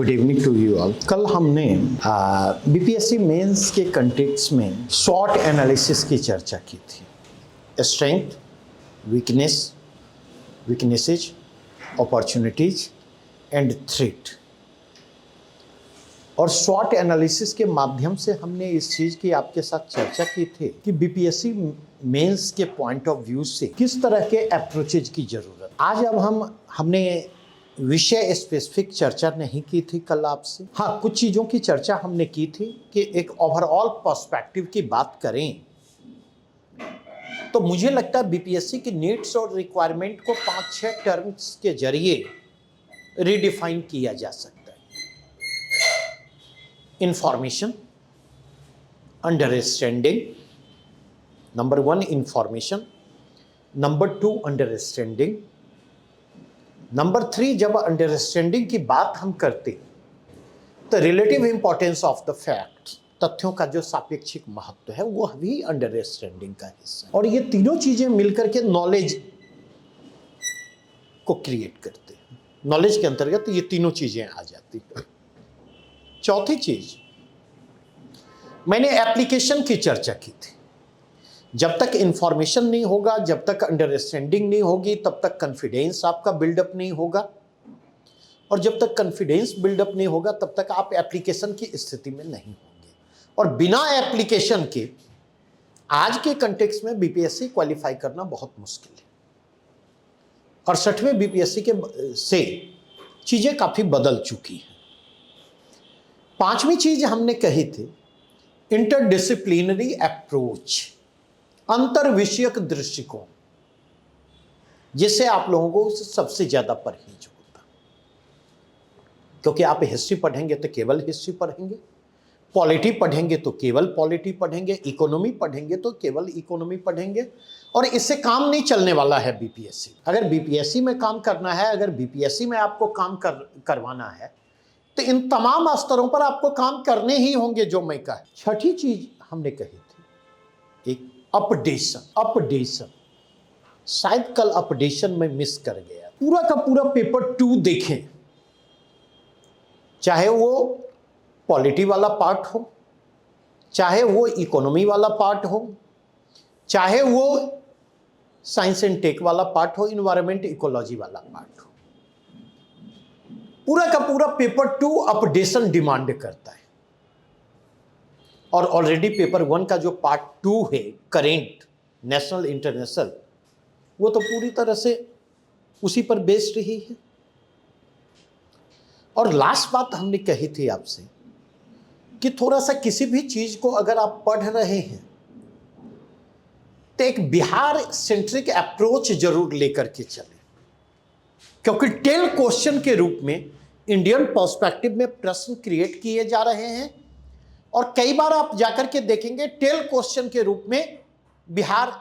Good evening to you all. कल हमने BPSC mains के कंटेक्स्ट में शॉर्ट एनालिसिस की चर्चा की थी। Strength, weaknesses, opportunities and threat. और शॉर्ट एनालिसिस के माध्यम से हमने इस चीज़ की आपके साथ चर्चा की थी कि बीपीएससी मेंस के पॉइंट ऑफ व्यू से किस तरह के अप्रोचेज की जरूरत। आज अब हमने विषय स्पेसिफिक चर्चा नहीं की थी कल आपसे। हाँ, कुछ चीज़ों की चर्चा हमने की थी कि एक ओवरऑल पर्सपेक्टिव की बात करें तो मुझे लगता है बीपीएससी की नीड्स और रिक्वायरमेंट को 5-6 टर्म्स के जरिए रिडिफाइन किया जा सकता है। Information, understanding, number 1 information, number 2 understanding, number 3 जब अंडरस्टैंडिंग की बात हम करते तो relative importance of the fact, तथ्यों का जो सापेक्षिक महत्व है वो भी अंडरस्टैंडिंग का हिस्सा है। और ये तीनों चीजें मिलकर के नॉलेज को क्रिएट करते हैं। नॉलेज के अंतर्गत ये तीनों चीजें आ जाती हैं। चौथी चीज, मैंने एप्लीकेशन की चर्चा की थी। जब तक इंफॉर्मेशन नहीं होगा, जब तक अंडरस्टैंडिंग नहीं होगी, तब तक कॉन्फिडेंस आपका बिल्डअप नहीं होगा। और जब तक कॉन्फिडेंस बिल्डअप नहीं होगा तब तक आप एप्लीकेशन की स्थिति में नहीं होंगे। और बिना एप्लीकेशन के आज के कंटेक्स्ट में बीपीएससी क्वालिफाई करना बहुत मुश्किल है। और 68वें बीपीएससी के से चीजें काफी बदल चुकी हैं। 5वीं चीज हमने कही थी इंटरडिसिप्लिनरी अप्रोच, अंतर विषयक दृष्टिकोण, जिससे आप लोगों को सबसे ज्यादा परहेज होता। क्योंकि आप हिस्ट्री पढ़ेंगे तो केवल हिस्ट्री पढ़ेंगे, पॉलिटी पढ़ेंगे तो केवल पॉलिटी पढ़ेंगे, इकोनॉमी पढ़ेंगे तो केवल इकोनॉमी पढ़ेंगे। और इससे काम नहीं चलने वाला है बीपीएससी। अगर बीपीएससी में काम करना है, अगर बीपीएससी में आपको काम करवाना है तो इन तमाम स्तरों पर आपको काम करने ही होंगे जो मैं कहा। 6ठी चीज हमने कही थी एक अपडेशन। शायद कल अपडेशन में मिस कर गया। पूरा का पूरा पेपर 2 देखें, चाहे वो पॉलिटी वाला पार्ट हो, चाहे वो इकोनॉमी वाला पार्ट हो, चाहे वो साइंस एंड टेक वाला पार्ट हो, इन्वायरमेंट इकोलॉजी वाला पार्ट हो। पूरा का पूरा पेपर 2 अपडेशन डिमांड करता है। और ऑलरेडी पेपर 1 का जो पार्ट 2 है, करेंट, नेशनल, इंटरनेशनल, वो तो पूरी तरह से उसी पर बेस्ड ही है। और लास्ट बात हमने कही थी आपसे कि थोड़ा सा किसी भी चीज को अगर आप पढ़ रहे हैं तो एक बिहार सेंट्रिक अप्रोच जरूर लेकर के चले। क्योंकि टेल क्वेश्चन के रूप में इंडियन पर्सपेक्टिव में प्रश्न क्रिएट किए जा रहे हैं। और कई बार आप जाकर के देखेंगे टेल क्वेश्चन के रूप में बिहार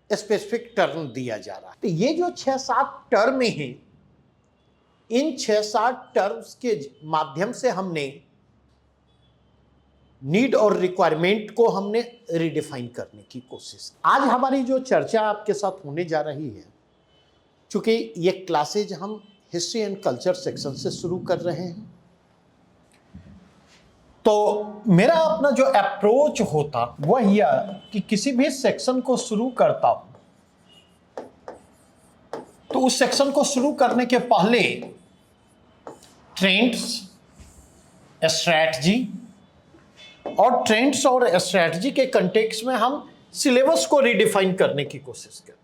स्पेसिफिक टर्म दिया जा रहा है। तो ये जो 6-7 टर्म हैं, इन 6-7 टर्म्स के माध्यम से हमने नीड और रिक्वायरमेंट को हमने रिडिफाइन करने की कोशिश। आज हमारी जो चर्चा आपके साथ होने जा रही है, चूंकि ये क्लासेज हम हिस्ट्री एंड कल्चर सेक्शन से शुरू कर रहे हैं, तो मेरा अपना जो अप्रोच होता वह यह कि किसी भी सेक्शन को शुरू करता हूं तो उस सेक्शन को शुरू करने के पहले ट्रेंड्स, स्ट्रैटेजी और ट्रेंड्स और स्ट्रैटेजी के कंटेक्स्ट में हम सिलेबस को रिडिफाइन करने की कोशिश करते हैं।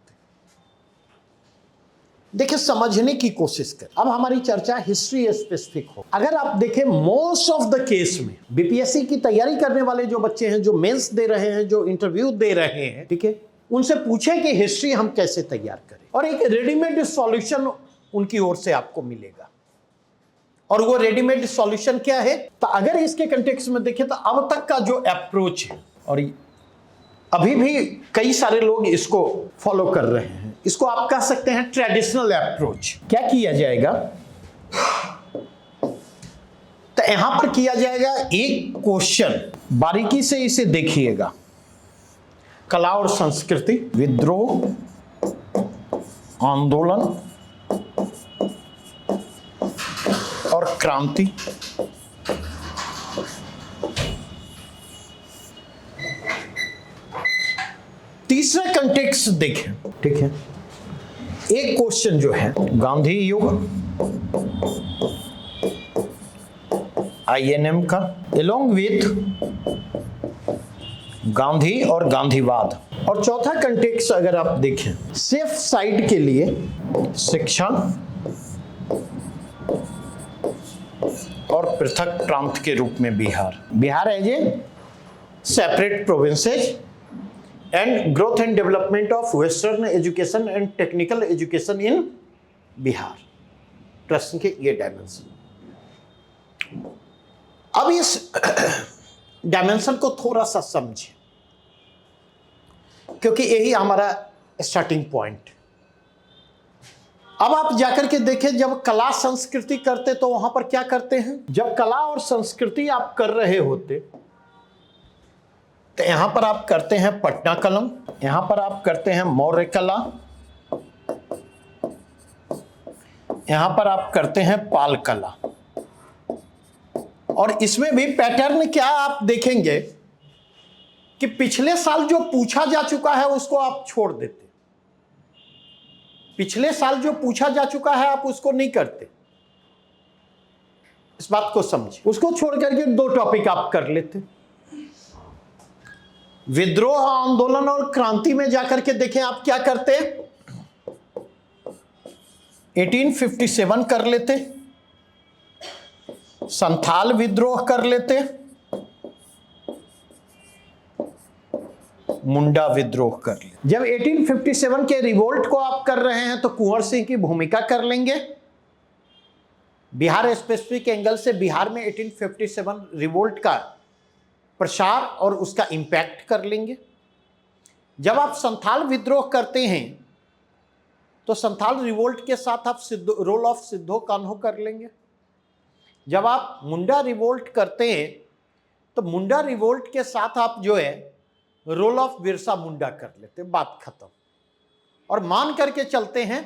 देखिए, समझने की कोशिश कर। अब हमारी चर्चा हिस्ट्री स्पेसिफिक हो। अगर आप देखें मोस्ट ऑफ द केस में बीपीएससी की तैयारी करने वाले जो बच्चे हैं, जो मेंस दे रहे हैं, जो इंटरव्यू दे रहे हैं, ठीक है, उनसे पूछें कि हिस्ट्री हम कैसे तैयार करें, और एक रेडीमेड सॉल्यूशन उनकी ओर से आपको मिलेगा। और वो रेडीमेड सॉल्यूशन क्या है? तो अगर इसके कंटेक्स्ट में देखें तो अब तक का जो अप्रोच है, और अभी भी कई सारे लोग इसको फॉलो कर रहे हैं, इसको आप कह सकते हैं ट्रेडिशनल अप्रोच। क्या किया जाएगा? तो यहां पर किया जाएगा एक क्वेश्चन, बारीकी से इसे देखिएगा। कला और संस्कृति, विद्रोह, आंदोलन और क्रांति, तीसरा कंटेक्स्ट देखें, ठीक है। एक क्वेश्चन जो है गांधी युग INM का, एलोंग विथ गांधी और गांधीवाद, और चौथा कंटेक्स्ट अगर आप देखें सेफ साइड के लिए शिक्षा और पृथक प्रांत के रूप में Bihar as a separate provinces and growth and development of western education and technical education in Bihar, प्रश्न के ये डायमेंशन। अब इस डायमेंशन को थोड़ा सा समझें, क्योंकि यही हमारा स्टार्टिंग पॉइंट। अब आप जाकर के देखें, जब कला संस्कृति करते तो वहां पर क्या करते हैं, जब कला और संस्कृति आप कर रहे होते तो यहां पर आप करते हैं पटना कलम, यहां पर आप करते हैं मौर्य कला, यहां पर आप करते हैं पाल कला। और इसमें भी पैटर्न क्या आप देखेंगे कि पिछले साल जो पूछा जा चुका है उसको आप छोड़ देते, पिछले साल जो पूछा जा चुका है आप उसको नहीं करते। इस बात को समझे, उसको छोड़ करके दो टॉपिक आप कर लेते। विद्रोह आंदोलन और क्रांति में जाकर के देखें आप क्या करते, 1857 कर लेते, संथाल विद्रोह कर लेते, मुंडा विद्रोह कर लेते। जब 1857 के रिवोल्ट को आप कर रहे हैं तो कुंवर सिंह की भूमिका कर लेंगे। बिहार स्पेसिफिक एंगल से बिहार में 1857 रिवोल्ट का प्रसार और उसका इंपैक्ट कर लेंगे। जब आप संथाल विद्रोह करते हैं तो संथाल रिवोल्ट के साथ आप रोल ऑफ सिद्धो कान्हो कर लेंगे। जब आप मुंडा रिवोल्ट करते हैं तो मुंडा रिवोल्ट के साथ आप जो है रोल ऑफ बिरसा मुंडा कर लेते, बात खत्म। और मान करके चलते हैं,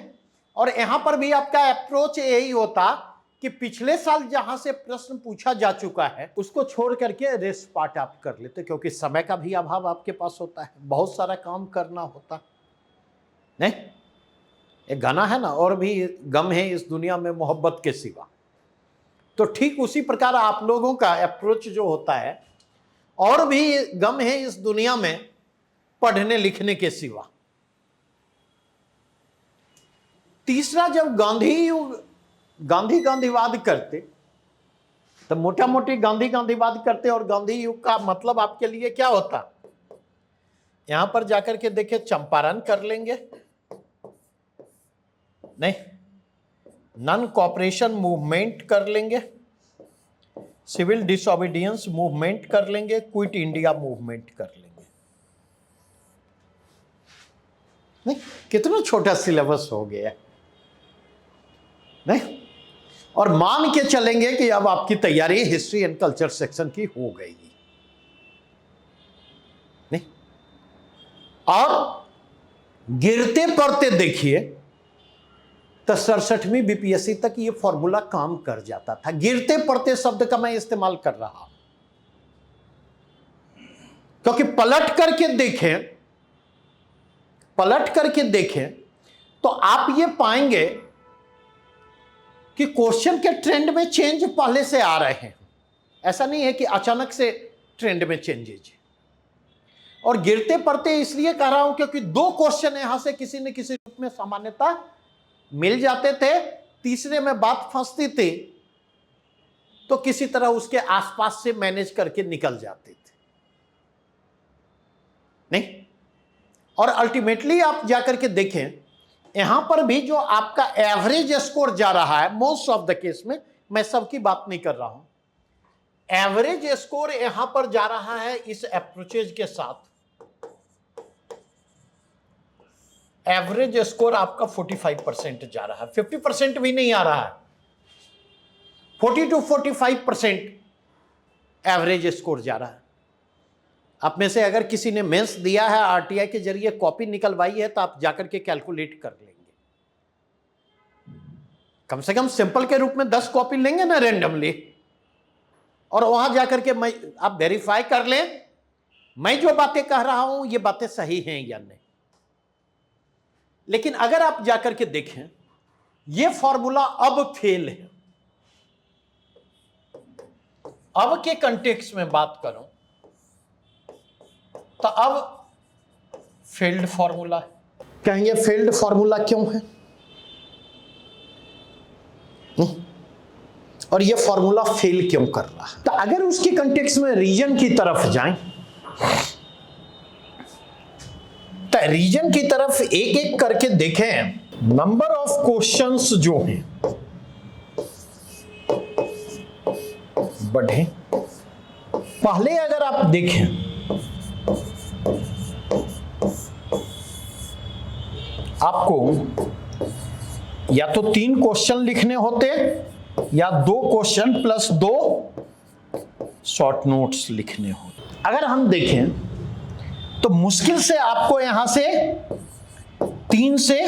और यहां पर भी आपका अप्रोच यही होता कि पिछले साल जहां से प्रश्न पूछा जा चुका है उसको छोड़ करके रेस्ट पार्ट आप कर लेते, क्योंकि समय का भी अभाव आपके पास होता है, बहुत सारा काम करना होता नहीं। एक गाना है ना, और भी गम है इस दुनिया में मोहब्बत के सिवा। तो ठीक उसी प्रकार आप लोगों का अप्रोच जो होता है, और भी गम है इस दुनिया में पढ़ने लिखने के सिवा। तीसरा, जब गांधी गांधीवाद करते तो मोटा मोटी गांधीवाद करते, और गांधी युग का मतलब आपके लिए क्या होता, यहां पर जाकर के देखे चंपारण कर लेंगे, नहीं, नॉन कॉपरेशन मूवमेंट कर लेंगे, सिविल डिसओबीडियंस मूवमेंट कर लेंगे, क्विट इंडिया मूवमेंट कर लेंगे। नहीं, कितना छोटा सिलेबस हो गया, नहीं। और मान के चलेंगे कि अब आपकी तैयारी हिस्ट्री एंड कल्चर सेक्शन की हो गई, नहीं। और गिरते पड़ते देखिए तो 67वीं बीपीएससी तक ये फॉर्मूला काम कर जाता था। गिरते पड़ते शब्द का मैं इस्तेमाल कर रहा हूं क्योंकि पलट करके देखें तो आप ये पाएंगे कि क्वेश्चन के ट्रेंड में चेंज पहले से आ रहे हैं। ऐसा नहीं है कि अचानक से ट्रेंड में चेंजेज। और गिरते पड़ते इसलिए कह रहा हूं क्योंकि दो क्वेश्चन यहां से किसी न किसी रूप में सामान्यता मिल जाते थे, तीसरे में बात फंसती थी तो किसी तरह उसके आसपास से मैनेज करके निकल जाते थे, नहीं। और अल्टीमेटली आप जाकर के देखें, यहां पर भी जो आपका एवरेज स्कोर जा रहा है, मोस्ट ऑफ द केस में, मैं सबकी बात नहीं कर रहा हूं, एवरेज स्कोर यहां पर जा रहा है इस अप्रोचेज के साथ। एवरेज स्कोर आपका 45% जा रहा है, 50% भी नहीं आ रहा है, 40 to 45% एवरेज स्कोर जा रहा है। आप में से अगर किसी ने मेंस दिया है, आरटीआई के जरिए कॉपी निकलवाई है, तो आप जाकर के कैलकुलेट कर लेंगे। कम से कम सिंपल के रूप में 10 कॉपी लेंगे ना रैंडमली, और वहां जाकर के मैं आप वेरीफाई कर लें मैं जो बातें कह रहा हूं ये बातें सही हैं या नहीं। लेकिन अगर आप जाकर के देखें ये फॉर्मूला अब फेल है, अब के कंटेक्स्ट में बात करूं तो अब फेल्ड फॉर्मूला है। कहेंगे फेल्ड फॉर्मूला क्यों है? और ये फॉर्मूला फेल क्यों कर रहा है? तो अगर उसके कंटेक्स्ट में रीजन की तरफ जाएं तो रीजन की तरफ एक एक करके देखें, नंबर ऑफ क्वेश्चंस जो हैं बढ़े। पहले अगर आप देखें आपको या तो 3 क्वेश्चन लिखने होते या 2 क्वेश्चन प्लस 2 शॉर्ट नोट्स लिखने होते। अगर हम देखें तो मुश्किल से आपको यहां से 3 से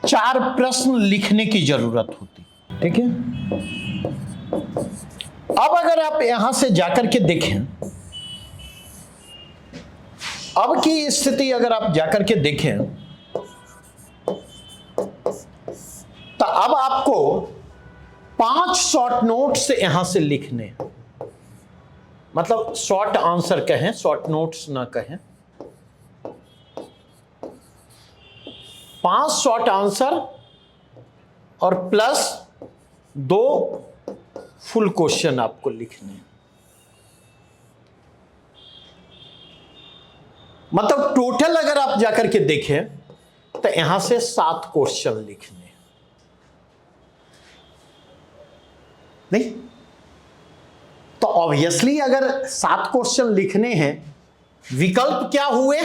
4 प्रश्न लिखने की जरूरत होती, ठीक है। अब अगर आप यहां से जाकर के देखें, अब की स्थिति अगर आप जाकर के देखें तो अब आपको 5 शॉर्ट नोट्स यहां से लिखने हैं, मतलब शॉर्ट आंसर कहें, शॉर्ट नोट्स ना कहें। 5 शॉर्ट आंसर और प्लस 2 फुल क्वेश्चन आपको लिखने हैं। मतलब टोटल अगर आप जाकर के देखें तो यहां से 7 क्वेश्चन लिखने हैं। नहीं तो ऑब्वियसली अगर 7 क्वेश्चन लिखने हैं, विकल्प क्या हुए?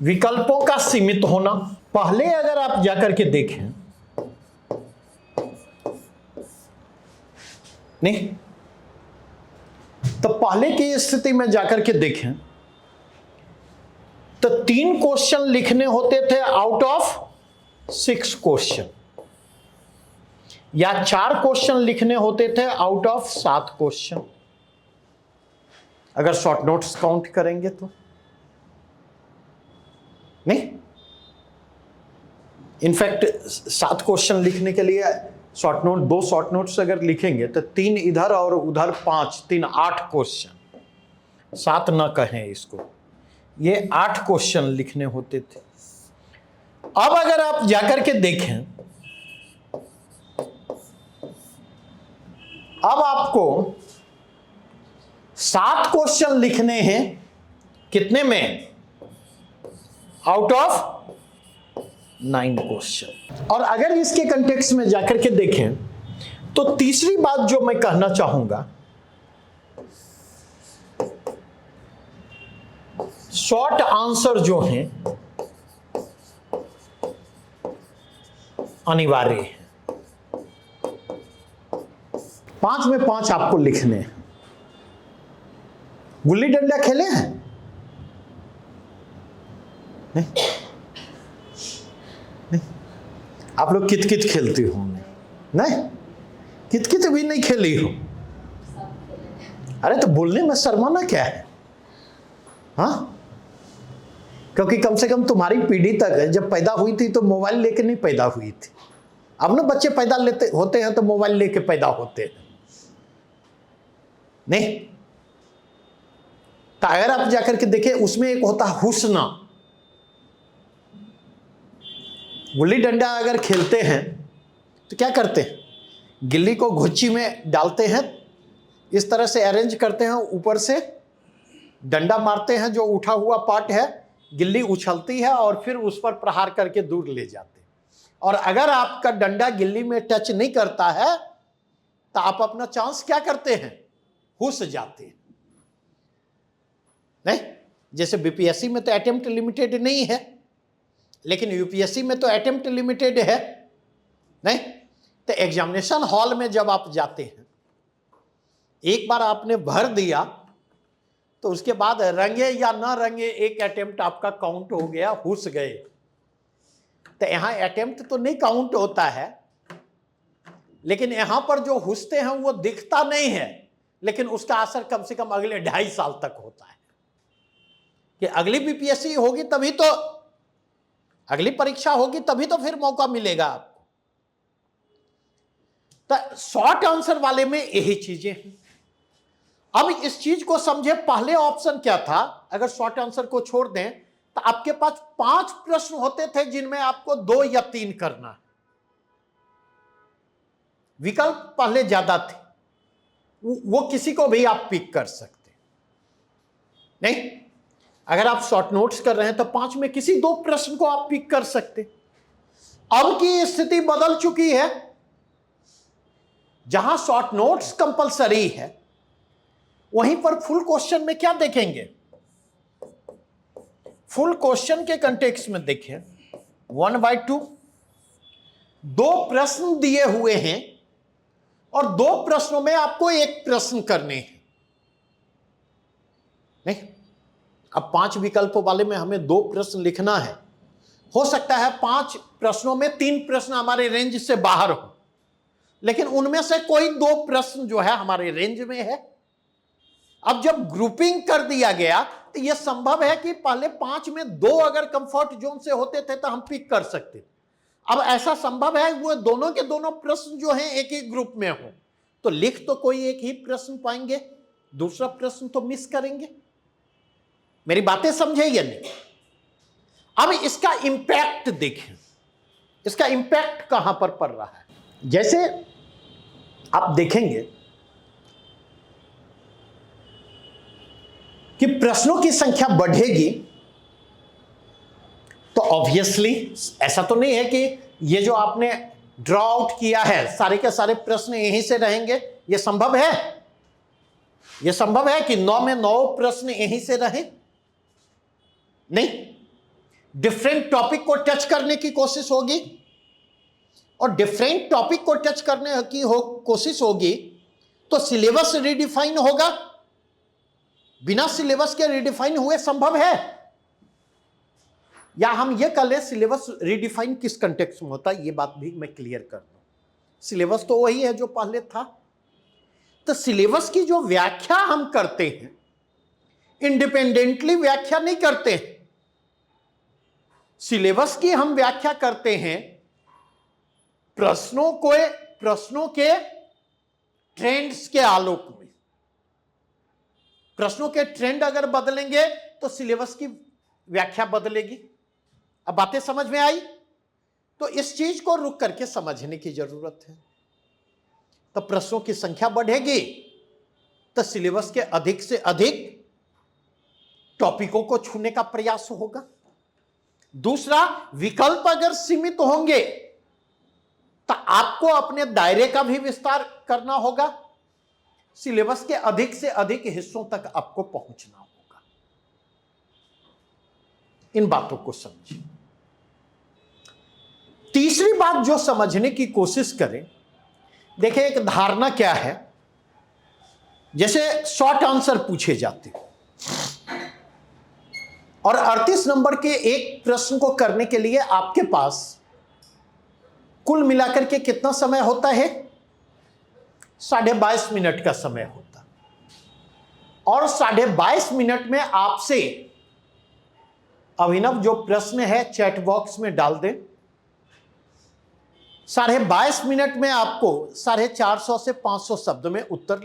विकल्पों का सीमित होना। पहले अगर आप जाकर के देखें, नहीं तो पहले की स्थिति में जाकर के देखें तो 3 क्वेश्चन लिखने होते थे आउट ऑफ 6 क्वेश्चन, या 4 क्वेश्चन लिखने होते थे आउट ऑफ 7 क्वेश्चन अगर शॉर्ट नोट्स काउंट करेंगे तो। नहीं इनफैक्ट 7 क्वेश्चन लिखने के लिए शॉर्ट नोट 2 शॉर्ट नोट्स अगर लिखेंगे तो 3 इधर और उधर 5, 3 8 क्वेश्चन, 7 ना कहें इसको, ये 8 क्वेश्चन लिखने होते थे। अब अगर आप जाकर के देखें, अब आपको 7 क्वेश्चन लिखने हैं, कितने में? Out of 9 question. और अगर इसके कंटेक्स्ट में जाकर के देखें तो तीसरी बात जो मैं कहना चाहूंगा, शॉर्ट आंसर जो हैं अनिवार्य है। 5 में 5 आपको लिखने हैं। गुल्ली डंडा खेले हैं? नहीं? नहीं आप लोग कित-कित खेलती होंगे? नहीं कित-कित भी नहीं खेली हो? अरे तो बोलने में शर्माना क्या है? हाँ, क्योंकि कम से कम तुम्हारी पीढ़ी तक जब पैदा हुई थी तो मोबाइल लेके नहीं पैदा हुई थी। अब ना बच्चे पैदा लेते होते हैं तो मोबाइल लेके पैदा होते हैं। नहीं तो अगर आप जाकर के देखें, उसमें एक होता है हुस्ना। गुल्ली डंडा अगर खेलते हैं तो क्या करते हैं? गिल्ली को घुच्ची में डालते हैं, इस तरह से अरेंज करते हैं, ऊपर से डंडा मारते हैं, जो उठा हुआ पार्ट है गिल्ली उछलती है और फिर उस पर प्रहार करके दूर ले जाते हैं। और अगर आपका डंडा गिल्ली में टच नहीं करता है तो आप अपना चांस क्या करते हैं? हुस जाते हैं। नहीं जैसे बीपीएससी में तो अटेम्प्ट लिमिटेड नहीं है, लेकिन यूपीएससी में तो अटेम्प्ट लिमिटेड है। नहीं तो एग्जामिनेशन हॉल में जब आप जाते हैं, एक बार आपने भर दिया तो उसके बाद रंगे या ना रंगे एक अटेम्प्ट आपका काउंट हो गया, हुस गए। तो यहां अटेम्प्ट तो नहीं काउंट होता है, लेकिन यहां पर जो हुसते हैं वो दिखता नहीं है, लेकिन उसका असर कम से कम अगले 2.5 साल तक होता है कि अगली बीपीएससी होगी तभी तो, अगली परीक्षा होगी तभी तो फिर मौका मिलेगा आपको। तो शॉर्ट आंसर वाले में यही चीजें हैं। अब इस चीज को समझे, पहले ऑप्शन क्या था, अगर शॉर्ट आंसर को छोड़ दें तो आपके पास 5 प्रश्न होते थे जिनमें आपको 2 या 3 करना है। विकल्प पहले ज्यादा थे, वो किसी को भी आप पिक कर सकते नहीं। अगर आप शॉर्ट नोट्स कर रहे हैं तो 5 में किसी 2 प्रश्न को आप पिक कर सकते। अब की स्थिति बदल चुकी है, जहां शॉर्ट नोट्स कंपलसरी है वहीं पर फुल क्वेश्चन में क्या देखेंगे, फुल क्वेश्चन के कंटेक्स्ट में देखें 1/2, 2 प्रश्न दिए हुए हैं और 2 प्रश्नों में आपको 1 प्रश्न करने हैं। नहीं, अब 5 विकल्पों वाले में हमें 2 प्रश्न लिखना है। हो सकता है 5 प्रश्नों में 3 प्रश्न हमारे रेंज से बाहर हो, लेकिन उनमें से कोई 2 प्रश्न जो है हमारे रेंज में है। अब जब ग्रुपिंग कर दिया गया तो यह संभव है कि पहले 5 में 2 अगर कंफर्ट जोन से होते थे तो हम पिक कर सकते। अब ऐसा संभव है वो दोनों के दोनों प्रश्न जो हैं एक ही ग्रुप में हो, तो लिख तो कोई एक ही प्रश्न पाएंगे, दूसरा प्रश्न तो मिस करेंगे। मेरी बातें समझे या नहीं? अब इसका इंपैक्ट देखें, इसका इंपैक्ट कहां पर पड़ रहा है। जैसे आप देखेंगे कि प्रश्नों की संख्या बढ़ेगी तो ऑब्वियसली ऐसा तो नहीं है कि ये जो आपने ड्रॉ आउट किया है सारे के सारे प्रश्न यहीं से रहेंगे। ये संभव है, ये संभव है कि 9 में 9 प्रश्न यहीं से रहे? नहीं, डिफरेंट टॉपिक को टच करने की कोशिश होगी, और डिफरेंट टॉपिक को टच करने की कोशिश होगी तो सिलेबस रिडिफाइन होगा। बिना सिलेबस के रिडिफाइन हुए संभव है? या हम ये कह लें सिलेबस रिडिफाइन किस कंटेक्स्ट में होता है, ये बात भी मैं क्लियर कर दूं। सिलेबस तो वही है जो पहले था। तो सिलेबस की जो व्याख्या हम करते हैं, इंडिपेंडेंटली व्याख्या नहीं करते हैं। सिलेबस की हम व्याख्या करते हैं प्रश्नों के ट्रेंड्स के आलोक में। प्रश्नों के ट्रेंड अगर बदलेंगे तो सिलेबस की व्याख्या बदलेगी। अब बातें समझ में आई? तो इस चीज को रुक करके समझने की जरूरत है। तो प्रश्नों की संख्या बढ़ेगी तो सिलेबस के अधिक से अधिक टॉपिकों को छूने का प्रयास होगा। दूसरा, विकल्प अगर सीमित होंगे तो आपको अपने दायरे का भी विस्तार करना होगा। सिलेबस के अधिक से अधिक हिस्सों तक आपको पहुंचना होगा। इन बातों को समझिए। तीसरी बात जो समझने की कोशिश करें, देखिए एक धारणा क्या है, जैसे शॉर्ट आंसर पूछे जाते और 38 नंबर के एक प्रश्न को करने के लिए आपके पास कुल मिलाकर के कितना समय होता है? 22.5 मिनट का समय होता, और 22.5 मिनट में आपसे अभिनव जो प्रश्न है चैट बॉक्स में डाल दें। 22.5 मिनट में आपको 450 से 500 शब्द में उत्तर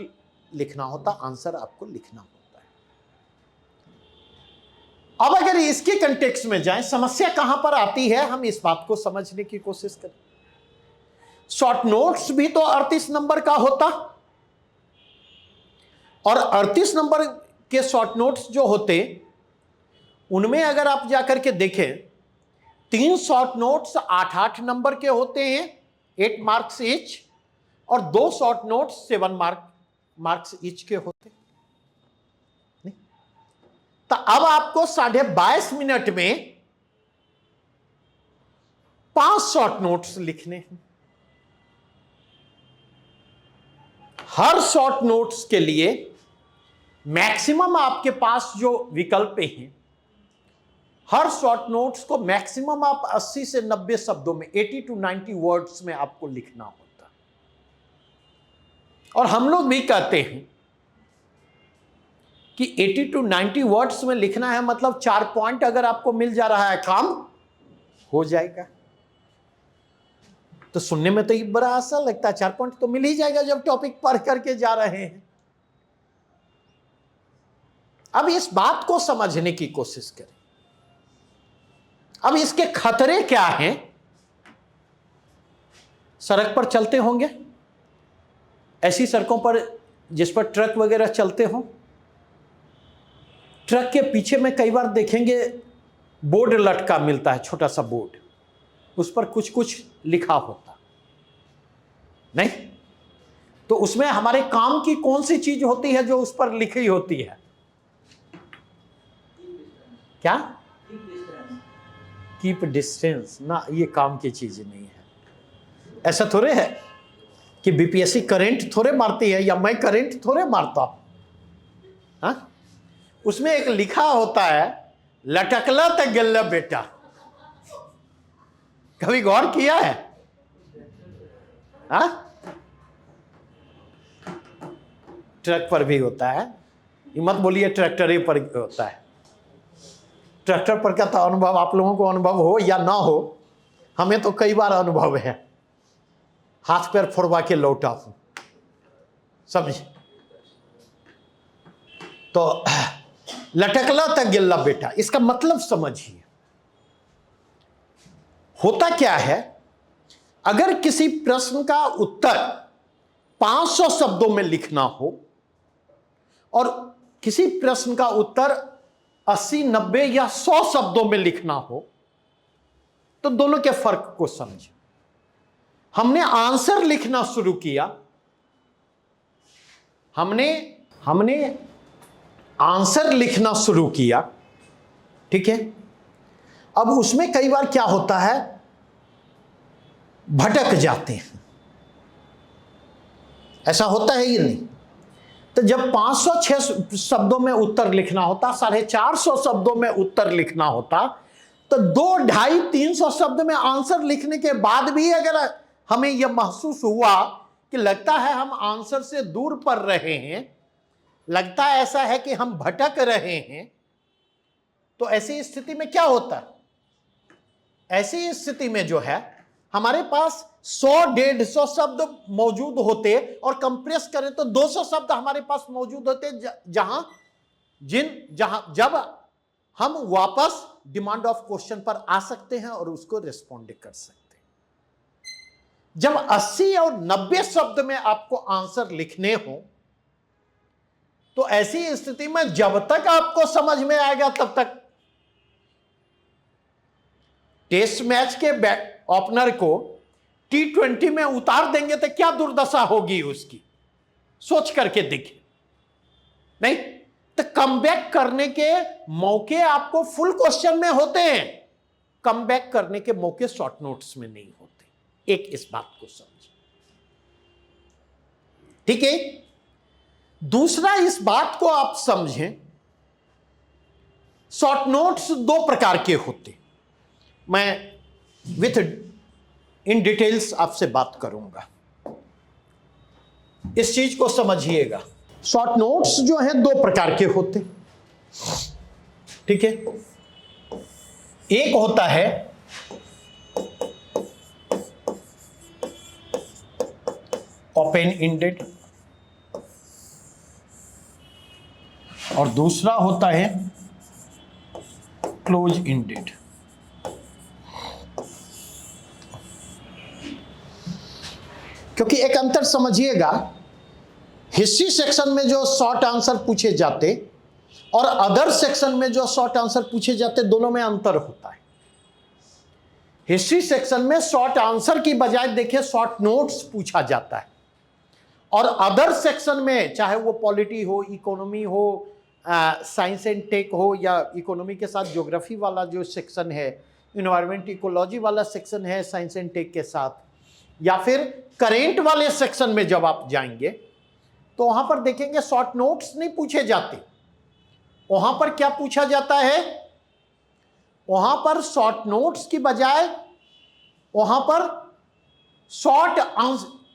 लिखना होता, आंसर आपको लिखना होता है। अब अगर इसके कंटेक्स्ट में जाएं, समस्या कहां पर आती है, हम इस बात को समझने की कोशिश करें। शॉर्ट नोट्स भी तो 38 नंबर का होता, और 38 नंबर के शॉर्ट नोट्स जो होते उनमें अगर आप जाकर के देखें, 3 शॉर्ट नोट्स 8-8 नंबर के होते हैं, 8 मार्क्स ईच, और 2 शॉर्ट नोट्स 7 मार्क्स ईच के होते नहीं? तो अब आपको 22.5 मिनट में 5 शॉर्ट नोट्स लिखने हैं। हर शॉर्ट नोट्स के लिए मैक्सिमम आपके पास जो विकल्प हैं, हर शॉर्ट नोट्स को मैक्सिमम आप 80 से 90 शब्दों में, 80 to 90 वर्ड्स में आपको लिखना होता है। और हम लोग भी कहते हैं कि 80 to 90 वर्ड्स में लिखना है, मतलब 4 पॉइंट अगर आपको मिल जा रहा है, काम हो जाएगा। तो सुनने में तो ये बड़ा आसान लगता है, 4 पॉइंट तो मिल ही जाएगा जब टॉपिक पढ़ करके जा रहे हैं। अब इस बात को समझने की कोशिश करें। अब इसके खतरे क्या हैं? सड़क पर चलते होंगे, ऐसी सड़कों पर जिस पर ट्रक वगैरह चलते हो, ट्रक के पीछे में कई बार देखेंगे बोर्ड लटका मिलता है, छोटा सा बोर्ड, उस पर कुछ कुछ लिखा होता नहीं? तो उसमें हमारे काम की कौन सी चीज होती है जो उस पर लिखी होती है? क्या? कीप डिस्टेंस ना, ये काम की चीज नहीं है। ऐसा थोड़े है कि बीपीएससी करंट थोड़े मारती है या मैं करंट थोड़े मारता हूं। हाँ, उसमें एक लिखा होता है, लटकला तक गल्ला बेटा। कभी गौर किया है? हाँ, ट्रक पर भी होता है, ये मत बोलिए ट्रैक्टर पर होता है। ट्रैक्टर पर का तो अनुभव आप लोगों को अनुभव हो या ना हो, हमें तो कई बार अनुभव है, हाथ पैर फोड़वा के लौटा हूं, समझे? तो लटकला तक गिल्ला बेटा, इसका मतलब समझिए। होता क्या है, अगर किसी प्रश्न का उत्तर 500 शब्दों में लिखना हो और किसी प्रश्न का उत्तर 80, 90 या 100 शब्दों में लिखना हो, तो दोनों के फर्क को समझे। हमने आंसर लिखना शुरू किया, हमने आंसर लिखना शुरू किया, ठीक है? अब उसमें कई बार क्या होता है, भटक जाते हैं। ऐसा होता है या नहीं? तो जब 500-600 शब्दों में उत्तर लिखना होता, 450 शब्दों में उत्तर लिखना होता, तो 2, 250, 300 शब्द में आंसर लिखने के बाद भी अगर हमें यह महसूस हुआ कि लगता है हम आंसर से दूर पड़ रहे हैं, लगता है ऐसा है कि हम भटक रहे हैं, तो ऐसी स्थिति में क्या होता है? ऐसी स्थिति में जो है, हमारे पास 100-150 शब्द मौजूद होते और कंप्रेस करें तो 200 शब्द हमारे पास मौजूद होते, जब हम वापस डिमांड ऑफ क्वेश्चन पर आ सकते हैं और उसको रिस्पॉन्ड कर सकते हैं। जब 80 और 90 शब्द में आपको आंसर लिखने हो, तो ऐसी स्थिति में जब तक आपको समझ में आएगा तब तक टेस्ट मैच के ओपनर को T20 में उतार देंगे तो क्या दुर्दशा होगी उसकी, सोच करके देखिए। नहीं तो कमबैक करने के मौके आपको फुल क्वेश्चन में होते हैं, कमबैक करने के मौके शॉर्ट नोट्स में नहीं होते। एक इस बात को समझिए, ठीक है? दूसरा, इस बात को आप समझें, शॉर्ट नोट्स 2 प्रकार के होते। मैं विथ इन डिटेल्स आपसे बात करूंगा, इस चीज को समझिएगा। शॉर्ट नोट्स जो हैं 2 प्रकार के होते, ठीक है? एक होता है ओपन इंडेड और दूसरा होता है क्लोज इंडेड। क्योंकि एक अंतर समझिएगा, हिस्ट्री सेक्शन में जो शॉर्ट आंसर पूछे जाते और अदर सेक्शन में जो शॉर्ट आंसर पूछे जाते, दोनों में अंतर होता है। हिस्ट्री सेक्शन में शॉर्ट आंसर की बजाय देखिए शॉर्ट नोट्स पूछा जाता है, और अदर सेक्शन में चाहे वो पॉलिटी हो, इकोनॉमी हो, साइंस एंड टेक हो, या इकोनॉमी के साथ ज्योग्राफी वाला जो सेक्शन है, इन्वायरमेंट इकोलॉजी वाला सेक्शन है साइंस एंड टेक के साथ, या फिर करेंट वाले सेक्शन में जब आप जाएंगे तो वहां पर देखेंगे शॉर्ट नोट्स नहीं पूछे जाते। वहां पर क्या पूछा जाता है? वहां पर शॉर्ट नोट्स की बजाय वहां पर शॉर्ट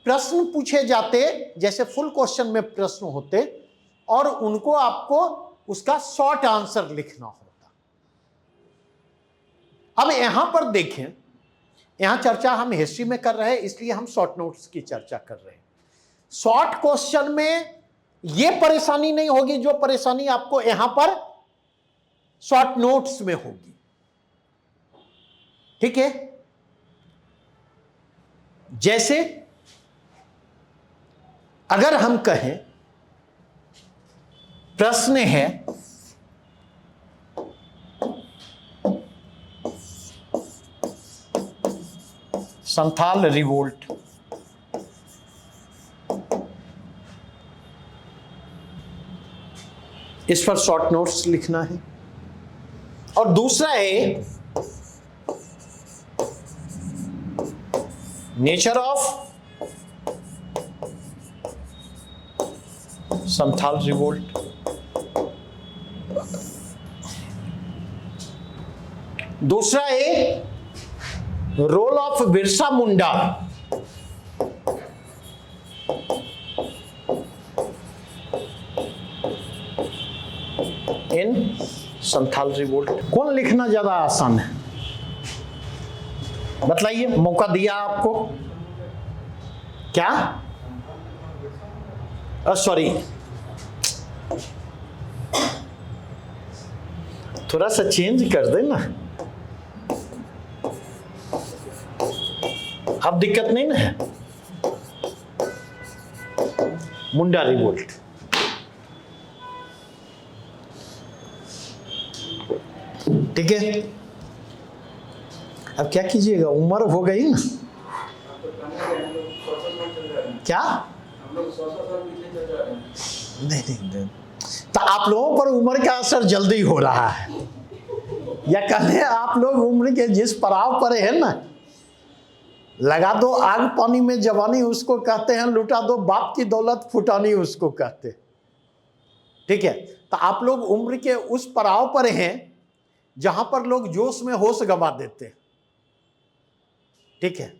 प्रश्न पूछे जाते, जैसे फुल क्वेश्चन में प्रश्न होते और उनको आपको उसका शॉर्ट आंसर लिखना होता। अब यहां पर देखें, यहां चर्चा हम हिस्ट्री में कर रहे हैं, इसलिए हम शॉर्ट नोट्स की चर्चा कर रहे हैं। शॉर्ट क्वेश्चन में यह परेशानी नहीं होगी जो परेशानी आपको यहां पर शॉर्ट नोट्स में होगी। ठीक है, जैसे अगर हम कहें प्रश्न है संथाल रिवोल्ट, इस पर शॉर्ट नोट्स लिखना है। और दूसरा है नेचर ऑफ संथाल रिवोल्ट, दूसरा है role of Birsa Munda in Santhal revolt. कौन लिखना ज्यादा आसान है बतलाइए, मौका दिया आपको। क्या? सॉरी, थोड़ा सा चेंज कर देना, अब दिक्कत नहीं ना है। मुंडा रिवोल्ट, ठीक है। अब क्या कीजिएगा, उम्र हो गई ना। क्या? नहीं, तो आप लोगों पर उम्र का असर जल्दी हो रहा है, या कहते आप लोग उम्र के जिस पड़ाव पर है ना, लगा दो आग पानी में जवानी उसको कहते हैं, लुटा दो बाप की दौलत फुटानी उसको कहते हैं। ठीक है, तो आप लोग उम्र के उस पड़ाव पर हैं जहां पर लोग जोश में होश गंवा देते हैं। ठीक है,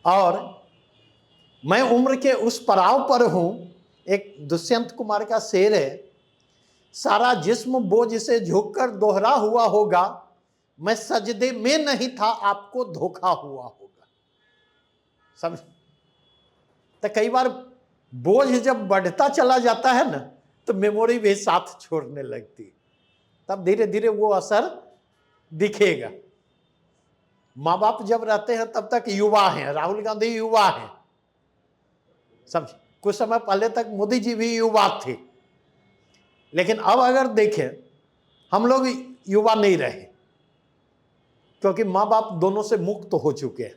और मैं उम्र के उस पड़ाव पर हूं। एक दुष्यंत कुमार का शेर है, सारा जिस्म बोझ से झुककर दोहरा हुआ होगा, मैं सजदे में नहीं था आपको धोखा हुआ होगा। समझ? तो कई बार बोझ जब बढ़ता चला जाता है ना, तो मेमोरी भी साथ छोड़ने लगती है, तब धीरे धीरे वो असर दिखेगा। माँ बाप जब रहते हैं तब तक युवा हैं, राहुल गांधी युवा हैं, समझ? कुछ समय पहले तक मोदी जी भी युवा थे, लेकिन अब अगर देखें हम लोग युवा नहीं रहे, क्योंकि माँ बाप दोनों से मुक्त हो चुके हैं।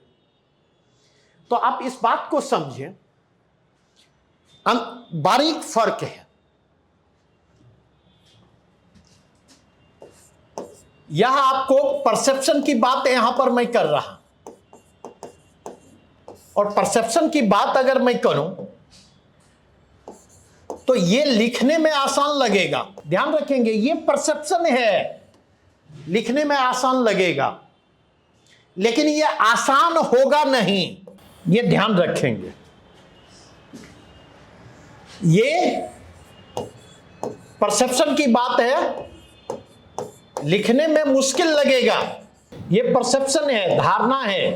तो आप इस बात को समझें, बारीक फर्क है। यहां आपको परसेप्शन की बात यहां पर मैं कर रहा, और परसेप्शन की बात अगर मैं करूं तो ये लिखने में आसान लगेगा। ध्यान रखेंगे, ये परसेप्शन है, लिखने में आसान लगेगा, लेकिन ये आसान होगा नहीं, ये ध्यान रखेंगे। ये परसेप्शन की बात है, लिखने में मुश्किल लगेगा, ये परसेप्शन है, धारणा है,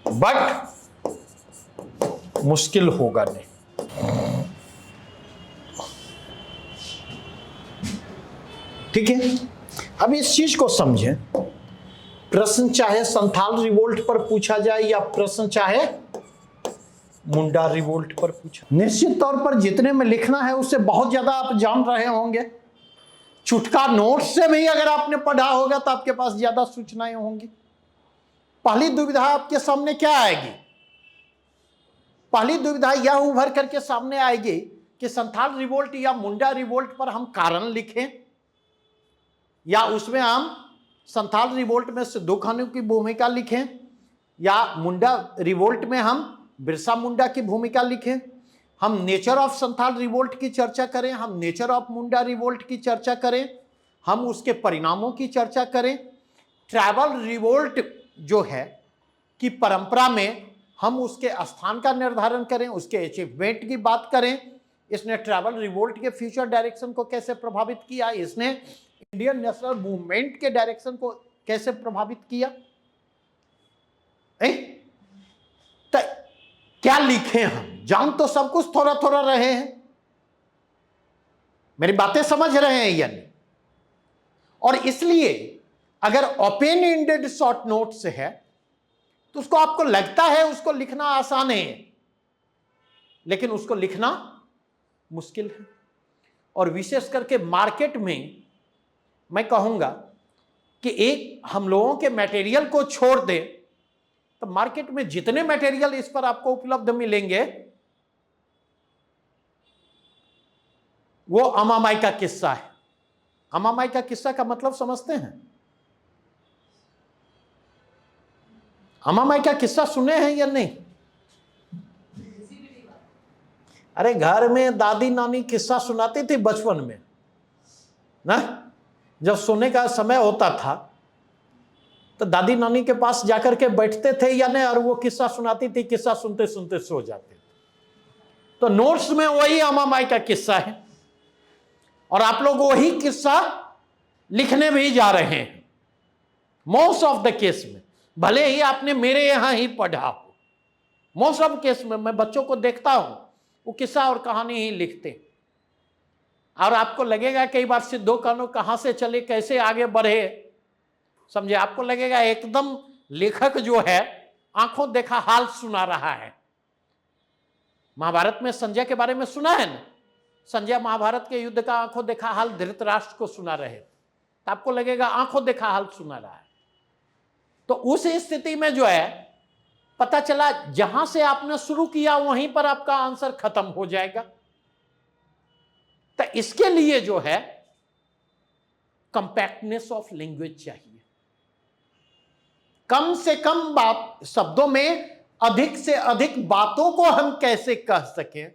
बट मुश्किल होगा नहीं। ठीक है, अब इस चीज को समझें। प्रश्न चाहे संथाल रिवोल्ट पर पूछा जाए या प्रश्न चाहे मुंडा रिवोल्ट पर पूछा, निश्चित तौर पर जितने में लिखना है उससे बहुत ज्यादा आप जान रहे होंगे। चुटका नोट से भी अगर आपने पढ़ा होगा तो आपके पास ज्यादा सूचनाएं होंगी। पहली दुविधा आपके सामने क्या आएगी? पहली दुविधा यह उभर करके सामने आएगी कि संथाल रिवोल्ट या मुंडा रिवोल्ट पर हम कारण लिखें, या उसमें हम संथाल रिवोल्ट में सिद्धू कान्हू की भूमिका लिखें, या मुंडा रिवोल्ट में हम बिरसा मुंडा की भूमिका लिखें, हम नेचर ऑफ संथाल रिवोल्ट की चर्चा करें, हम नेचर ऑफ मुंडा रिवोल्ट की चर्चा करें, हम उसके परिणामों की चर्चा करें, ट्राइबल रिवोल्ट जो है कि परंपरा में हम उसके स्थान का निर्धारण करें, उसके अचीवमेंट की बात करें, इसने ट्राइबल रिवोल्ट के फ्यूचर डायरेक्शन को कैसे प्रभावित किया, इसने इंडियन नेशनल मूवमेंट के डायरेक्शन को कैसे प्रभावित किया। तो क्या लिखे हम, जान तो सब कुछ थोड़ा थोड़ा रहे हैं, मेरी बातें समझ रहे हैं या नहीं। और इसलिए अगर ओपन एंडेड शॉर्ट नोट्स है तो उसको आपको लगता है उसको लिखना आसान है, लेकिन उसको लिखना मुश्किल है। और विशेष करके मार्केट में मैं कहूंगा कि एक हम लोगों के मटेरियल को छोड़ दे तो मार्केट में जितने मटेरियल इस पर आपको उपलब्ध मिलेंगे वो अमामाई का किस्सा है। अमामाई का किस्सा का मतलब समझते हैं? अमामाई का किस्सा सुने हैं या नहीं? अरे घर में दादी नानी किस्सा सुनाती थी बचपन में ना, जब सोने का समय होता था तो दादी नानी के पास जाकर के बैठते थे या नहीं, और वो किस्सा सुनाती थी, किस्सा सुनते सुनते सो जाते थे। तो नोट्स में वही अमामाई का किस्सा है और आप लोग वही किस्सा लिखने भी जा रहे हैं मोस्ट ऑफ द केस में, भले ही आपने मेरे यहां ही पढ़ा हो। मोस्ट ऑफ केस में मैं बच्चों को देखता हूं वो किस्सा और कहानी ही लिखते, और आपको लगेगा कई बार सिद्धो कान्हू कहां से चले, कैसे आगे बढ़े, समझे, आपको लगेगा एकदम लेखक जो है आंखों देखा हाल सुना रहा है। महाभारत में संजय के बारे में सुना है ना, संजय महाभारत के युद्ध का आंखों देखा हाल धृतराष्ट्र को सुना रहे, तो आपको लगेगा आंखों देखा हाल सुना रहा है। तो उस स्थिति में जो है पता चला जहां से आपने शुरू किया वहीं पर आपका आंसर खत्म हो जाएगा। तो इसके लिए जो है कंपैक्टनेस ऑफ लैंग्वेज चाहिए, कम से कम बात शब्दों में अधिक से अधिक बातों को हम कैसे कह सकें।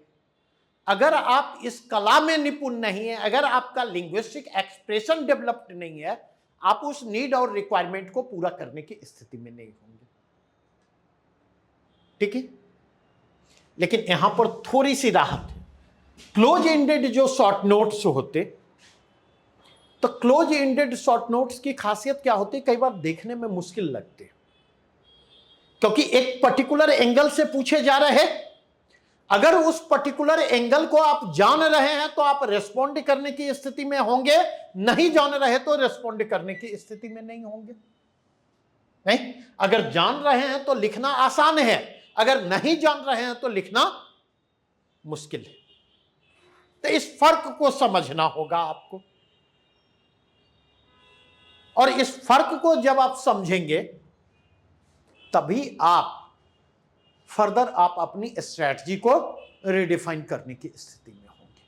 अगर आप इस कला में निपुण नहीं है, अगर आपका लिंग्विस्टिक एक्सप्रेशन डेवलप्ड नहीं है, आप उस नीड और रिक्वायरमेंट को पूरा करने की स्थिति में नहीं होंगे। ठीक है, लेकिन यहां पर थोड़ी सी राहत है। क्लोज एंडेड जो शॉर्ट नोट्स होते, तो क्लोज एंडेड शॉर्ट नोट्स की खासियत क्या होती है, कई बार देखने में मुश्किल लगते हैं क्योंकि एक पर्टिकुलर एंगल से पूछे जा रहे हैं। अगर उस पर्टिकुलर एंगल को आप जान रहे हैं तो आप रेस्पॉन्ड करने की स्थिति में होंगे, नहीं जान रहे तो रेस्पॉन्ड करने की स्थिति में नहीं होंगे। नहीं, अगर जान रहे हैं तो लिखना आसान है, अगर नहीं जान रहे हैं तो लिखना मुश्किल है। तो इस फर्क को समझना होगा आपको, और इस फर्क को जब आप समझेंगे तभी आप फर्दर आप अपनी स्ट्रैटेजी को रिडिफाइन करने की स्थिति में होंगे।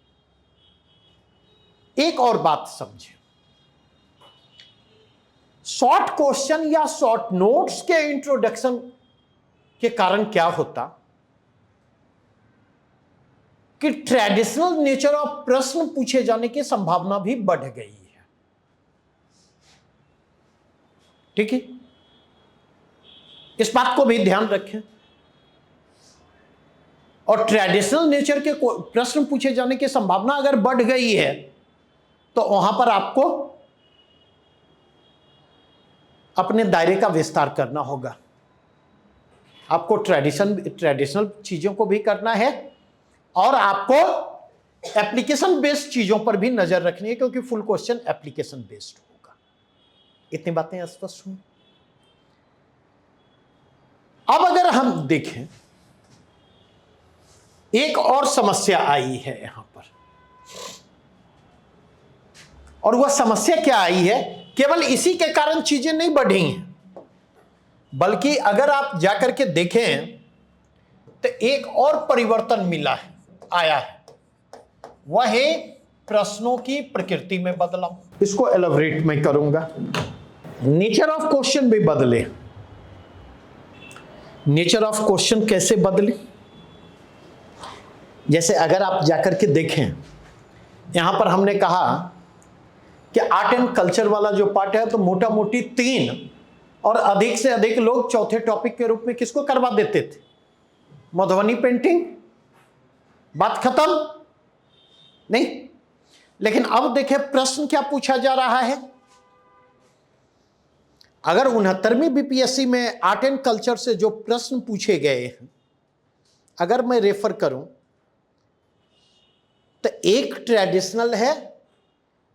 एक और बात समझें, शॉर्ट क्वेश्चन या शॉर्ट नोट्स के इंट्रोडक्शन के कारण क्या होता कि ट्रेडिशनल नेचर ऑफ प्रश्न पूछे जाने की संभावना भी बढ़ गई है। ठीक है, इस बात को भी ध्यान रखें। और ट्रेडिशनल नेचर के प्रश्न पूछे जाने की संभावना अगर बढ़ गई है तो वहां पर आपको अपने दायरे का विस्तार करना होगा। आपको ट्रेडिशनल चीजों को भी करना है और आपको एप्लीकेशन बेस्ड चीजों पर भी नजर रखनी है, क्योंकि फुल क्वेश्चन एप्लीकेशन बेस्ड होगा। इतनी बातें स्पष्ट हुई। अब अगर हम देखें, एक और समस्या आई है यहां पर, और वह समस्या क्या आई है, केवल इसी के कारण चीजें नहीं बढ़ी हैं, बल्कि अगर आप जाकर के देखें तो एक और परिवर्तन मिला है, आया है, वह है प्रश्नों की प्रकृति में बदलाव। इसको एलैबोरेट मैं करूंगा। नेचर ऑफ क्वेश्चन भी बदले, नेचर ऑफ क्वेश्चन कैसे बदले। जैसे अगर आप जाकर के देखें, यहां पर हमने कहा कि आर्ट एंड कल्चर वाला जो पार्ट है, तो मोटा मोटी 3 और अधिक से अधिक लोग चौथे टॉपिक के रूप में किसको करवा देते थे, मधुबनी पेंटिंग। बात खत्म नहीं। लेकिन अब देखें प्रश्न क्या पूछा जा रहा है। अगर 69वीं बीपीएससी में आर्ट एंड कल्चर से जो प्रश्न पूछे गए हैं, अगर मैं रेफर करूं तो एक ट्रेडिशनल है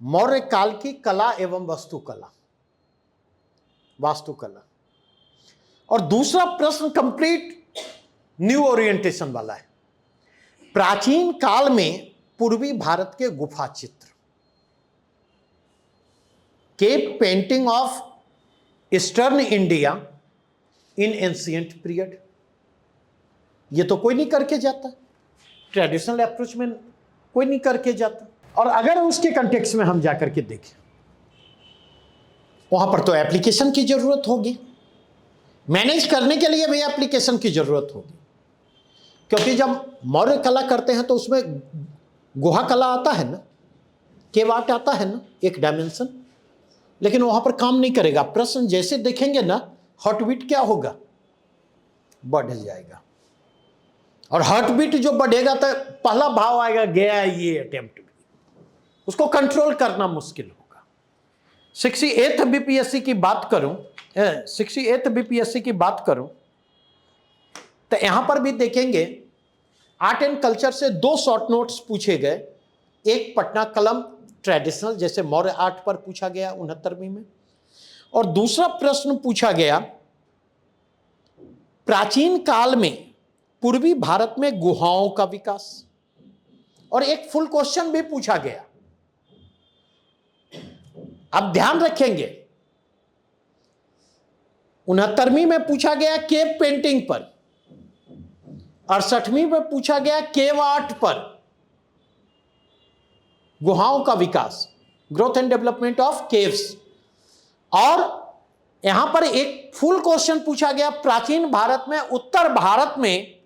मौर्य काल की कला एवं वास्तुकला, और दूसरा प्रश्न कंप्लीट न्यू ओरिएंटेशन वाला है, प्राचीन काल में पूर्वी भारत के गुफा चित्र, cave painting of eastern India in ancient period. ये तो कोई नहीं करके जाता, ट्रेडिशनल अप्रोच में कोई नहीं करके जाता। और अगर उसके कंटेक्स्ट में हम जाकर के देखें, वहां पर तो एप्लीकेशन की जरूरत होगी, मैनेज करने के लिए भी एप्लीकेशन की जरूरत होगी, क्योंकि जब मौर्य कला करते हैं तो उसमें गुहा कला आता है ना, केव आर्ट आता है ना, एक डायमेंशन, लेकिन वहां पर काम नहीं करेगा। प्रश्न जैसे देखेंगे ना, हार्ट बीट क्या होगा, बढ़ जाएगा, और हार्ट बीट जो बढ़ेगा तो पहला भाव आएगा, गया ये अटेम्प्ट, उसको कंट्रोल करना मुश्किल होगा। 68th बीपीएससी की बात करूं, 68th बीपीएससी की बात करूं तो यहां पर भी देखेंगे आर्ट एंड कल्चर से 2 शॉर्ट नोट्स पूछे गए। एक पटना कलम ट्रेडिशनल, जैसे मौर्य आर्ट पर पूछा गया 69वीं में, और दूसरा प्रश्न पूछा गया प्राचीन काल में पूर्वी भारत में गुहाओं का विकास, और एक फुल क्वेश्चन भी पूछा गया। अब ध्यान रखेंगे, 69वीं में पूछा गया केव पेंटिंग पर, 68वीं में पूछा गया केव आर्ट पर, गुहाओं का विकास, growth and development of caves, और यहां पर एक फुल क्वेश्चन पूछा गया प्राचीन भारत में, उत्तर भारत में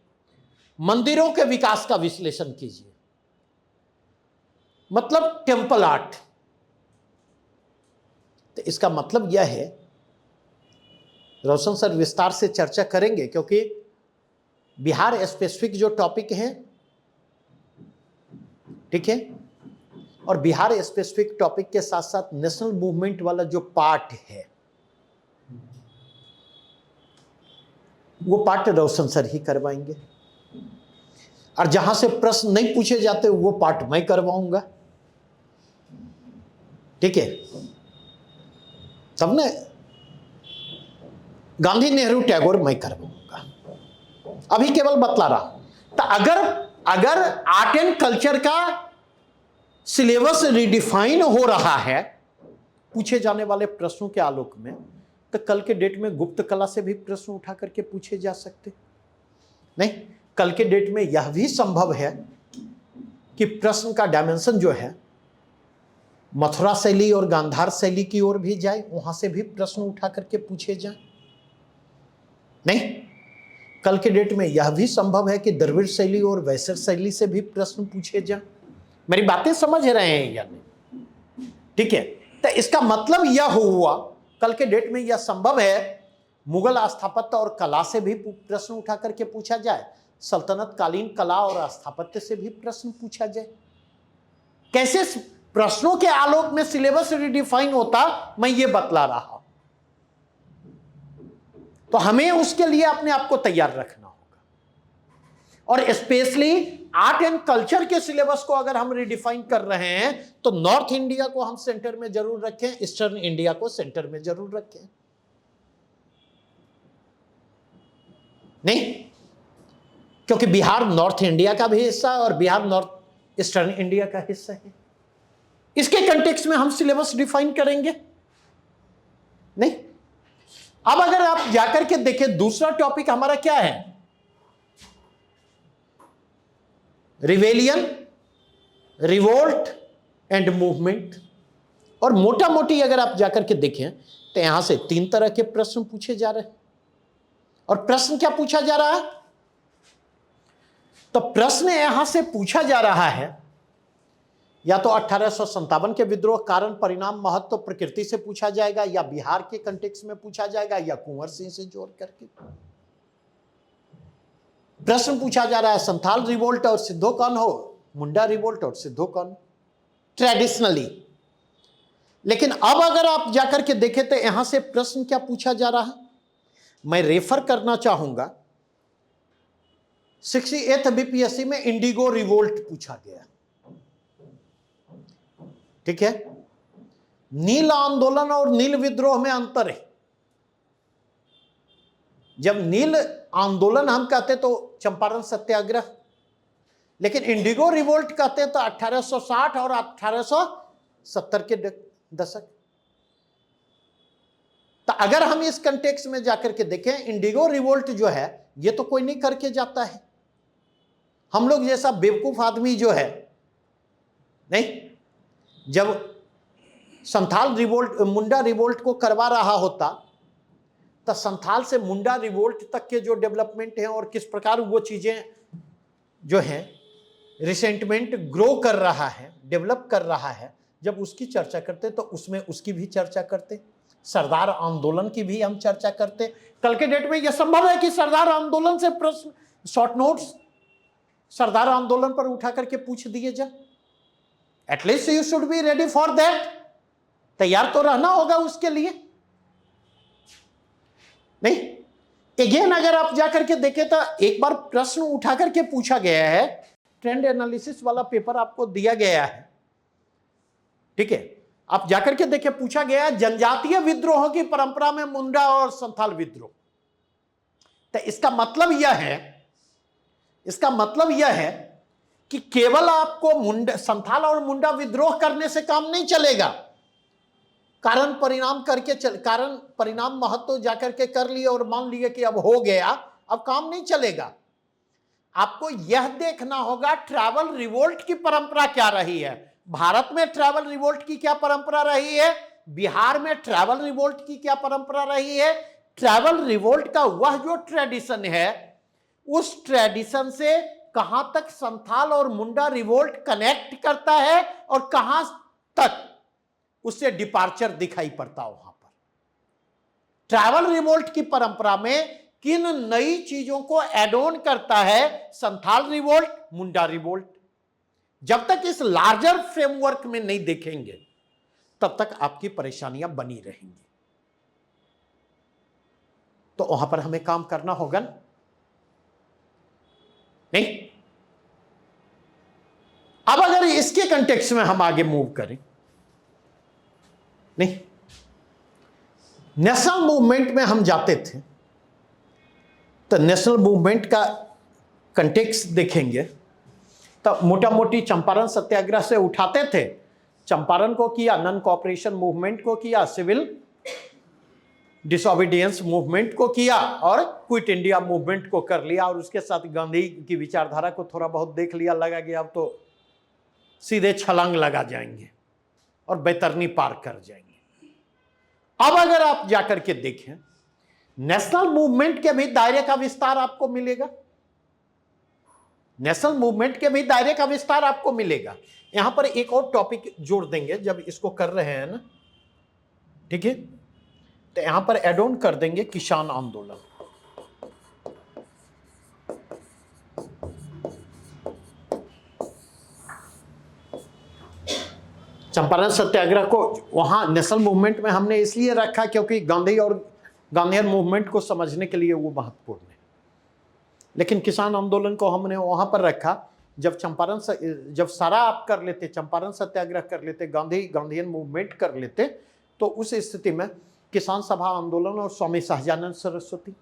मंदिरों के विकास का विश्लेषण कीजिए, मतलब टेम्पल आर्ट। तो इसका मतलब यह है, रोशन सर विस्तार से चर्चा करेंगे, क्योंकि बिहार स्पेसिफिक जो टॉपिक है, ठीक है, और बिहार स्पेसिफिक टॉपिक के साथ साथ नेशनल मूवमेंट वाला जो पार्ट है, वो पार्ट रोशन सर ही करवाएंगे, और जहां से प्रश्न नहीं पूछे जाते वो पार्ट मैं करवाऊंगा, ठीक है। तब ने गांधी नेहरू टैगोर मैं करवाऊंगा, अभी केवल बतला रहा। तो अगर आर्ट एंड कल्चर का सिलेबस रिडिफाइन हो रहा है पूछे जाने वाले प्रश्नों के आलोक में, तो कल के डेट में गुप्त कला से भी प्रश्न उठा करके पूछे जा सकते नहीं। कल के डेट में यह भी संभव है कि प्रश्न का डायमेंशन जो है मथुरा शैली और गांधार शैली की ओर भी जाए, वहां से भी प्रश्न उठा करके पूछे जाए नहीं। कल के डेट में यह भी संभव है कि द्रविड़ शैली और वैश्य शैली से भी प्रश्न पूछे जाए। मेरी बातें समझ रहे हैं या नहीं, ठीक है। तो इसका मतलब यह हुआ, कल के डेट में यह संभव है मुगल स्थापत्य और कला से भी प्रश्न उठा करके पूछा जाए, सल्तनत कालीन कला और स्थापत्य से भी प्रश्न पूछा जाए। कैसे प्रश्नों के आलोक में सिलेबस रिडिफाइन होता, मैं ये बतला रहा हूं। तो हमें उसके लिए अपने आप को तैयार रखना होगा, और स्पेशली आर्ट एंड कल्चर के सिलेबस को अगर हम रिडिफाइन कर रहे हैं तो नॉर्थ इंडिया को हम सेंटर में जरूर रखें, ईस्टर्न इंडिया को सेंटर में जरूर रखें नहीं, क्योंकि बिहार नॉर्थ इंडिया का भी हिस्सा है और बिहार नॉर्थ ईस्टर्न इंडिया का हिस्सा है। इसके कंटेक्स्ट में हम सिलेबस डिफाइन करेंगे नहीं। अब अगर आप जाकर के देखें, दूसरा टॉपिक हमारा क्या है, रिवेलियन, रिवोल्ट एंड मूवमेंट। और मोटा मोटी अगर आप जाकर के देखें तो यहां से 3 तरह के प्रश्न पूछे जा रहे हैं। और प्रश्न क्या पूछा जा रहा है? तो प्रश्न यहां से पूछा जा रहा है या तो 1857 के विद्रोह कारण परिणाम महत्व प्रकृति से पूछा जाएगा, या बिहार के कंटेक्स्ट में पूछा जाएगा, या कुंवर सिंह से जोड़ करके प्रश्न पूछा जा रहा है। संथाल रिवोल्ट और सिद्धो कौन हो? मुंडा रिवोल्ट और सिद्धो कौन ट्रेडिशनली। लेकिन अब अगर आप जाकर के देखें तो यहां से प्रश्न क्या पूछा जा रहा है, मैं रेफर करना चाहूंगा 68th बीपीएससी में इंडिगो रिवोल्ट पूछा गया। ठीक है, नील आंदोलन और नील विद्रोह में अंतर है। जब नील आंदोलन हम कहते तो चंपारण सत्याग्रह, लेकिन इंडिगो रिवोल्ट कहते हैं तो 1860 और 1870 के दशक। तो अगर हम इस कंटेक्स्ट में जाकर के देखें, इंडिगो रिवोल्ट जो है ये तो कोई नहीं करके जाता है। हम लोग जैसा बेवकूफ आदमी जो है नहीं, जब संथाल रिवोल्ट मुंडा रिवोल्ट को करवा रहा होता तो संथाल से मुंडा रिवोल्ट तक के जो डेवलपमेंट है और किस प्रकार वो चीजें जो हैं रिसेंटमेंट ग्रो कर रहा है, डेवलप कर रहा है, जब उसकी चर्चा करते तो उसमें उसकी भी चर्चा करते, सरदार आंदोलन की भी हम चर्चा करते। कल के डेट में यह संभव है कि सरदार आंदोलन से प्रश्न शॉर्ट नोट्स सरदार आंदोलन पर उठा करके पूछ दिए जाए। At least you should be ready for that, तैयार तो रहना होगा उसके लिए। नहीं, अगेन अगर आप जाकर के देखें तो एक बार प्रश्न उठा करके पूछा गया है, ट्रेंड एनालिसिस वाला पेपर आपको दिया गया है। ठीक है, आप जाकर के देखें, पूछा गया है जनजातीय विद्रोहों की परंपरा में मुंडा और संथाल विद्रोह। तो इसका मतलब यह है कि केवल आपको संथाल और मुंडा विद्रोह करने से काम नहीं चलेगा। कारण परिणाम महत्व जाकर के कर लिए और मान लिए कि अब हो गया, अब काम नहीं चलेगा। आपको यह देखना होगा ट्रैवल रिवोल्ट की परंपरा क्या रही है। भारत में ट्रैवल रिवोल्ट की क्या परंपरा रही है, बिहार में ट्रैवल रिवोल्ट की क्या परंपरा रही है। ट्रैवल रिवोल्ट का वह जो ट्रेडिशन है, उस ट्रेडिशन से कहां तक संथाल और मुंडा रिवोल्ट कनेक्ट करता है और कहां तक उससे डिपार्चर दिखाई पड़ता वहां पर। ट्रैवल रिवोल्ट की परंपरा में किन नई चीजों को एड ऑन करता है संथाल रिवोल्ट, मुंडा रिवोल्ट। जब तक इस लार्जर फ्रेमवर्क में नहीं देखेंगे तब तक आपकी परेशानियां बनी रहेंगी। तो वहां पर हमें काम करना होगा ना? नहीं। अब अगर इसके कंटेक्स्ट में हम आगे मूव करें, नहीं, नेशनल मूवमेंट में हम जाते थे तो नेशनल मूवमेंट का कंटेक्स्ट देखेंगे तो मोटा मोटी चंपारण सत्याग्रह से उठाते थे। चंपारण को किया, नॉन कोऑपरेशन मूवमेंट को किया, सिविल डिसोबीडियंस मूवमेंट को किया और क्विट इंडिया मूवमेंट को कर लिया। और उसके साथ गांधी की विचारधारा को थोड़ा बहुत देख लिया, लगा कि अब तो सीधे छलांग लगा जाएंगे और बैतरनी पार कर जाएंगे। अब अगर आप जाकर के देखें, नेशनल मूवमेंट के भी दायरे का विस्तार आपको मिलेगा। नेशनल मूवमेंट के भी दायरे का विस्तार आपको मिलेगा। यहां पर एक और टॉपिक जोड़ देंगे जब इसको कर रहे हैं ना, ठीक है, तो यहां पर एड ऑन कर देंगे किसान आंदोलन। चंपारण सत्याग्रह को वहां नेशनल मूवमेंट में हमने इसलिए रखा क्योंकि गांधी और गांधीयन मूवमेंट को समझने के लिए वो महत्वपूर्ण है। लेकिन किसान आंदोलन को हमने वहां पर रखा जब जब सारा आप कर लेते, चंपारण सत्याग्रह कर लेते, गांधीयन मूवमेंट कर लेते, तो उस स्थिति में किसान सभा आंदोलन और स्वामी सहजानंद सरस्वती,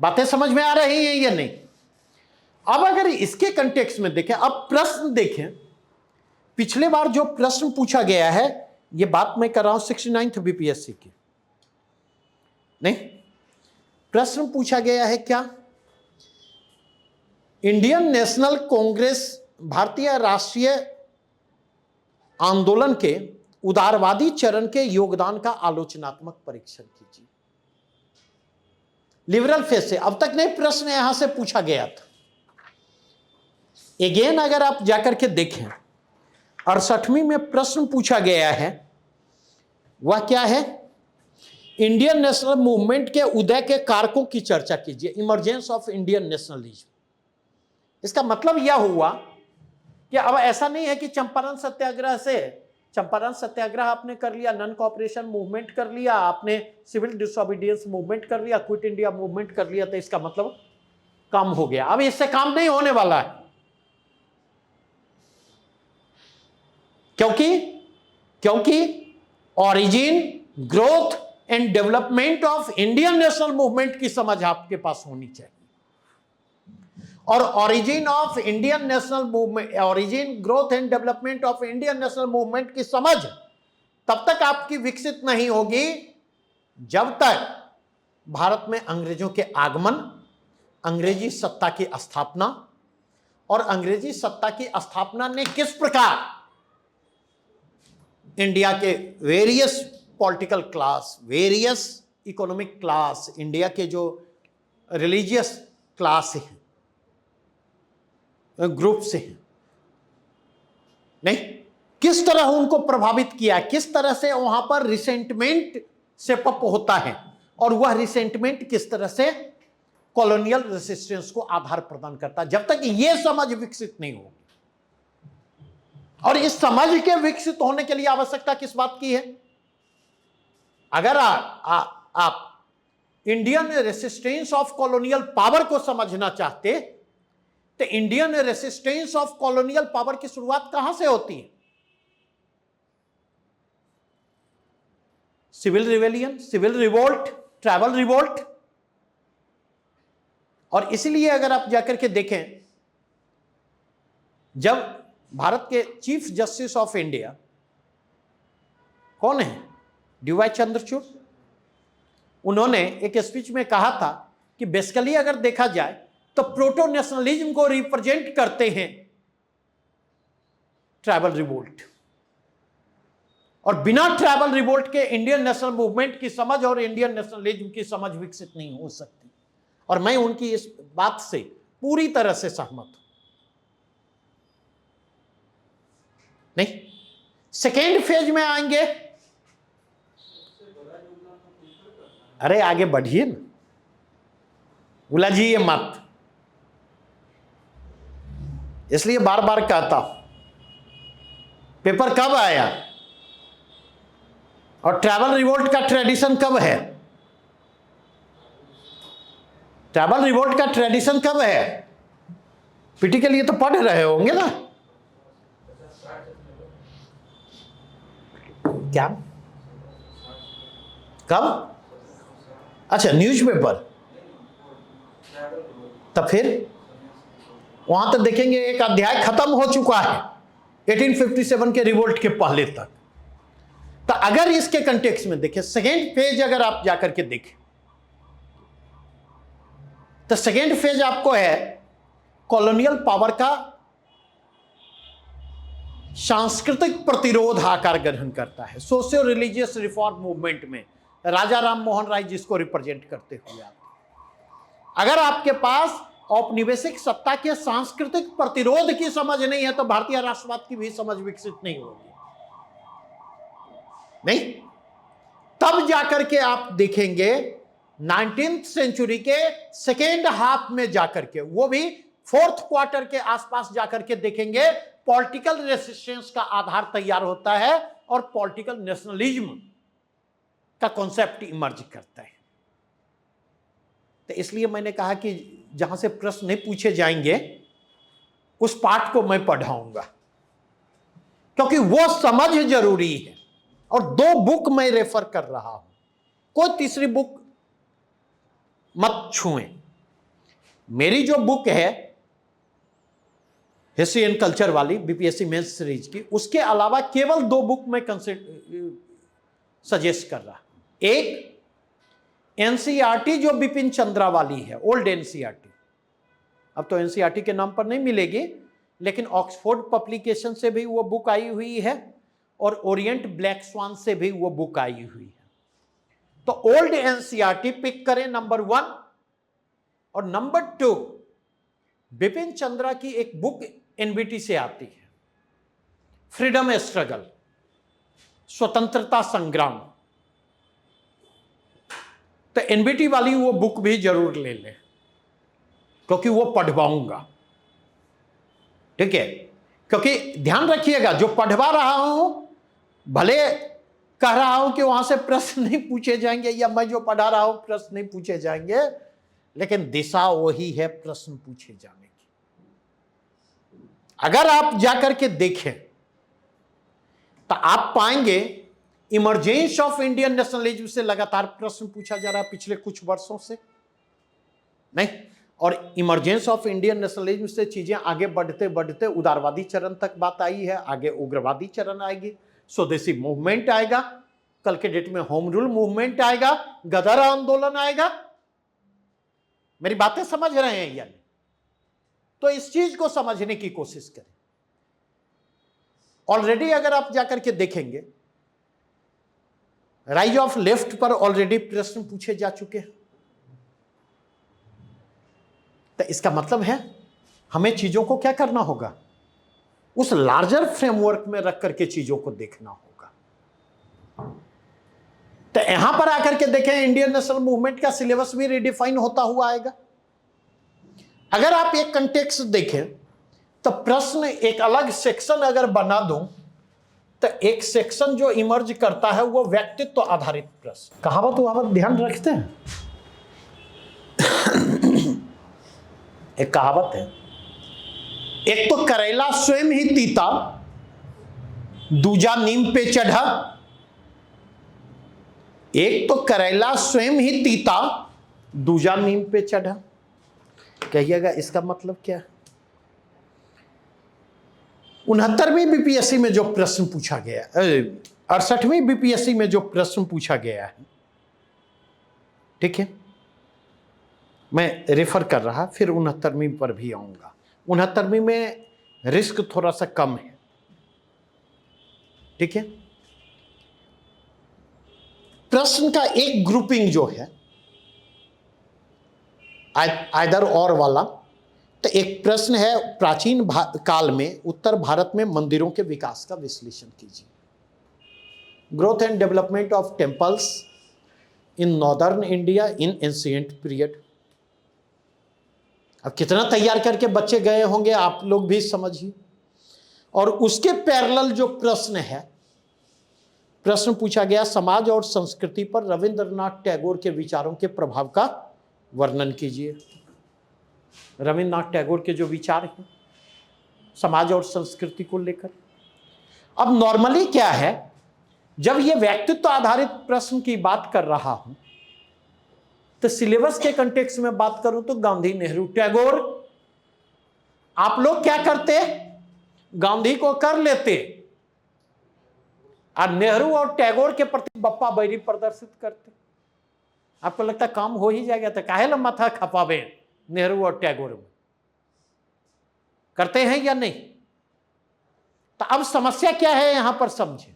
बातें समझ में आ रही हैं या नहीं? अब अगर इसके कंटेक्स्ट में देखें, अब प्रश्न देखें, पिछले बार जो प्रश्न पूछा गया है, ये बात मैं कर रहा हूं 69th बीपीएससी की, नहीं, प्रश्न पूछा गया है क्या, इंडियन नेशनल कांग्रेस भारतीय राष्ट्रीय आंदोलन के उदारवादी चरण के योगदान का आलोचनात्मक परीक्षण कीजिए। लिबरल फेज से। अब तक नहीं प्रश्न यहां से पूछा गया था। अगेन अगर आप जाकर के देखें 68वीं में प्रश्न पूछा गया है, वह क्या है? इंडियन नेशनल मूवमेंट के उदय के कारकों की चर्चा कीजिए। Emergence of Indian nationalism. इसका मतलब यह हुआ कि अब ऐसा नहीं है कि चंपारण सत्याग्रह आपने कर लिया, नॉन कॉपरेशन मूवमेंट कर लिया आपने, सिविल डिसोबीडियंस मूवमेंट कर लिया, क्विट इंडिया मूवमेंट कर लिया, तो इसका मतलब काम हो गया। अब इससे काम नहीं होने वाला है। क्योंकि origin, growth and development of Indian national movement की समझ आपके पास होनी चाहिए। और origin of Indian national movement, origin, growth and development of Indian national movement की समझ तब तक आपकी विकसित नहीं होगी जब तक भारत में अंग्रेजों के आगमन, अंग्रेजी सत्ता की स्थापना, और अंग्रेजी सत्ता की स्थापना ने किस प्रकार इंडिया के various political class, various economic class, India के जो रिलीजियस क्लास हैं, ग्रुप से हैं, नहीं, किस तरह उनको प्रभावित किया, किस तरह से वहां पर रिसेंटमेंट सेपअप होता है, और वह रिसेंटमेंट किस तरह से कॉलोनियल रेसिस्टेंस को आधार प्रदान करता है। जब तक यह समझ विकसित नहीं होगी, और इस समझ के विकसित होने के लिए आवश्यकता किस बात की है? अगर आप Indian resistance of colonial power को समझना चाहते, तो Indian resistance of colonial power की शुरुआत कहां से होती है? Civil rebellion, civil revolt, tribal revolt. और इसलिए अगर आप जाकर के देखें, जब भारत के चीफ जस्टिस ऑफ इंडिया कौन है? डी.वाई. चंद्रचूड़। उन्होंने एक स्पीच में कहा था कि बेसिकली अगर देखा जाए तो प्रोटो नेशनलिज्म को रिप्रेजेंट करते हैं ट्राइबल रिवोल्ट, और बिना ट्राइबल रिवोल्ट के इंडियन नेशनल मूवमेंट की समझ और इंडियन नेशनलिज्म की समझ विकसित नहीं हो सकती। और मैं उनकी इस बात से पूरी तरह से सहमत हूं। नहीं, सेकेंड फेज में आएंगे। अरे आगे बढ़िए ना, उलझिए मत, इसलिए बार बार कहता हूं पेपर कब आया और ट्राइबल रिवोल्ट का ट्रेडिशन कब है, ट्राइबल रिवोल्ट का ट्रेडिशन कब है? पीटी के लिए तो पढ़ रहे होंगे ना? क्या, कब? अच्छा, न्यूज़पेपर। तब फिर वहां तक देखेंगे एक अध्याय खत्म हो चुका है 1857 के रिवोल्ट के पहले तक। तो अगर इसके कंटेक्स्ट में देखें, सेकेंड फेज अगर आप जाकर के देखें, तो सेकेंड फेज आपको है कॉलोनियल पावर का सांस्कृतिक प्रतिरोध आकार ग्रहण करता है। सोशियो रिलीजियस रिफॉर्म मूवमेंट में राजा राम मोहन राय जिसको रिप्रेजेंट करते हुए आते हैं। अगर आपके पास औपनिवेशिक सत्ता के सांस्कृतिक प्रतिरोध की समझ नहीं है, तो भारतीय राष्ट्रवाद की भी समझ विकसित नहीं होगी। नहीं, तब जाकर के आप देखेंगे 19th सेंचुरी के सेकेंड हाफ में जाकर के, वो भी फोर्थ क्वार्टर के आसपास जाकर के देखेंगे पॉलिटिकल रेसिस्टेंस का आधार तैयार होता है और पॉलिटिकल नेशनलिज्म का कॉन्सेप्ट इमर्ज करता है। तो इसलिए मैंने कहा कि जहां से प्रश्न नहीं पूछे जाएंगे उस पाठ को मैं पढ़ाऊंगा, क्योंकि वो समझ जरूरी है। और 2 बुक मैं रेफर कर रहा हूं, कोई तीसरी बुक मत छुएं। मेरी जो बुक है हिस्ट्री एंड कल्चर वाली बीपीएससी मेंस सीरीज की, उसके अलावा केवल 2 बुक मैं सजेस्ट कर रहा हूं। एक एनसीईआरटी जो बिपिन चंद्रा वाली है, ओल्ड एनसीईआरटी, अब तो एनसीईआरटी के नाम पर नहीं मिलेगी, लेकिन ऑक्सफोर्ड पब्लिकेशन से भी वो बुक आई हुई है और ओरिएंट ब्लैक स्वान से भी वो बुक आई हुई है। तो ओल्ड एनसीईआरटी पिक करें नंबर 1, और नंबर 2, बिपिन चंद्रा की एक बुक एनबीटी से आती है, फ्रीडम स्ट्रगल, स्वतंत्रता संग्राम। तो एनबीटी वाली वो बुक भी जरूर ले लें, क्योंकि वो पढ़वाऊंगा, ठीक है। क्योंकि ध्यान रखिएगा, जो पढ़वा रहा हूं, भले कह रहा हूं कि वहां से प्रश्न नहीं पूछे जाएंगे, या मैं जो पढ़ा रहा हूं प्रश्न नहीं पूछे जाएंगे, लेकिन दिशा वही है प्रश्न पूछे जाने की। अगर आप जाकर के देखें तो आप पाएंगे इमरजेंस ऑफ इंडियन नेशनलिज्म से लगातार प्रश्न पूछा जा रहा है पिछले कुछ वर्षों से, नहीं, और इमरजेंस ऑफ इंडियन नेशनलिज्म से चीजें आगे बढ़ते बढ़ते उदारवादी चरण तक बात आई है, आगे उग्रवादी चरण आएगी, स्वदेशी मूवमेंट आएगा, कल के डेट में होम रूल मूवमेंट आएगा, गदर आंदोलन आएगा। मेरी बातें समझ रहे हैं या नहीं? तो इस चीज को समझने की कोशिश करें। ऑलरेडी अगर आप जाकर के देखेंगे, राइज ऑफ लेफ्ट पर ऑलरेडी प्रश्न पूछे जा चुके हैं। तो इसका मतलब है हमें चीजों को क्या करना होगा, उस लार्जर फ्रेमवर्क में रख करके चीजों को देखना होगा। तो यहां पर आकर के देखें, इंडियन नेशनल मूवमेंट का सिलेबस भी रिडिफाइन होता हुआ आएगा। अगर आप एक कंटेक्स्ट देखें तो प्रश्न एक अलग सेक्शन अगर बना दूं, तो एक सेक्शन जो इमर्ज करता है वो व्यक्तित्व आधारित प्रश्न। कहावत वहावत ध्यान रखते हैं? एक कहावत है, एक तो करेला स्वयं ही तीता, दूजा नीम पे चढ़ा। एक तो करेला स्वयं ही तीता, दूजा नीम पे चढ़ा। कहिएगा इसका मतलब क्या? 69वीं बीपीएससी में जो प्रश्न पूछा गया, 68वीं बीपीएससी में जो प्रश्न पूछा गया है, ठीक है, मैं रेफर कर रहा, फिर 69वीं पर भी आऊंगा। 69वीं में रिस्क थोड़ा सा कम है, ठीक है। प्रश्न का एक ग्रुपिंग जो है आइदर और वाला, तो एक प्रश्न है, प्राचीन काल में उत्तर भारत में मंदिरों के विकास का विश्लेषण कीजिए। Growth and development of temples in northern India in ancient period. अब कितना तैयार करके बच्चे गए होंगे आप लोग भी समझिए। और उसके पैरेलल जो प्रश्न है, प्रश्न पूछा गया समाज और संस्कृति पर रविंद्रनाथ टैगोर के विचारों के प्रभाव का वर्णन कीजिए। रविंद्रनाथ टैगोर के जो विचार हैं समाज और संस्कृति को लेकर। अब नॉर्मली क्या है, जब ये व्यक्तित्व आधारित प्रश्न की बात कर रहा हूं, तो सिलेबस के कंटेक्स्ट में बात करूं तो गांधी, नेहरू, टैगोर। आप लोग क्या करते, गांधी को कर लेते और नेहरू और टैगोर के प्रति बप्पा बैरी प्रदर्शित करते। आपको लगता काम हो ही जाएगा, तो काहे लंबा था खपावे नेहरू और टैगोर में। करते हैं या नहीं? तो अब समस्या क्या है यहां पर समझे।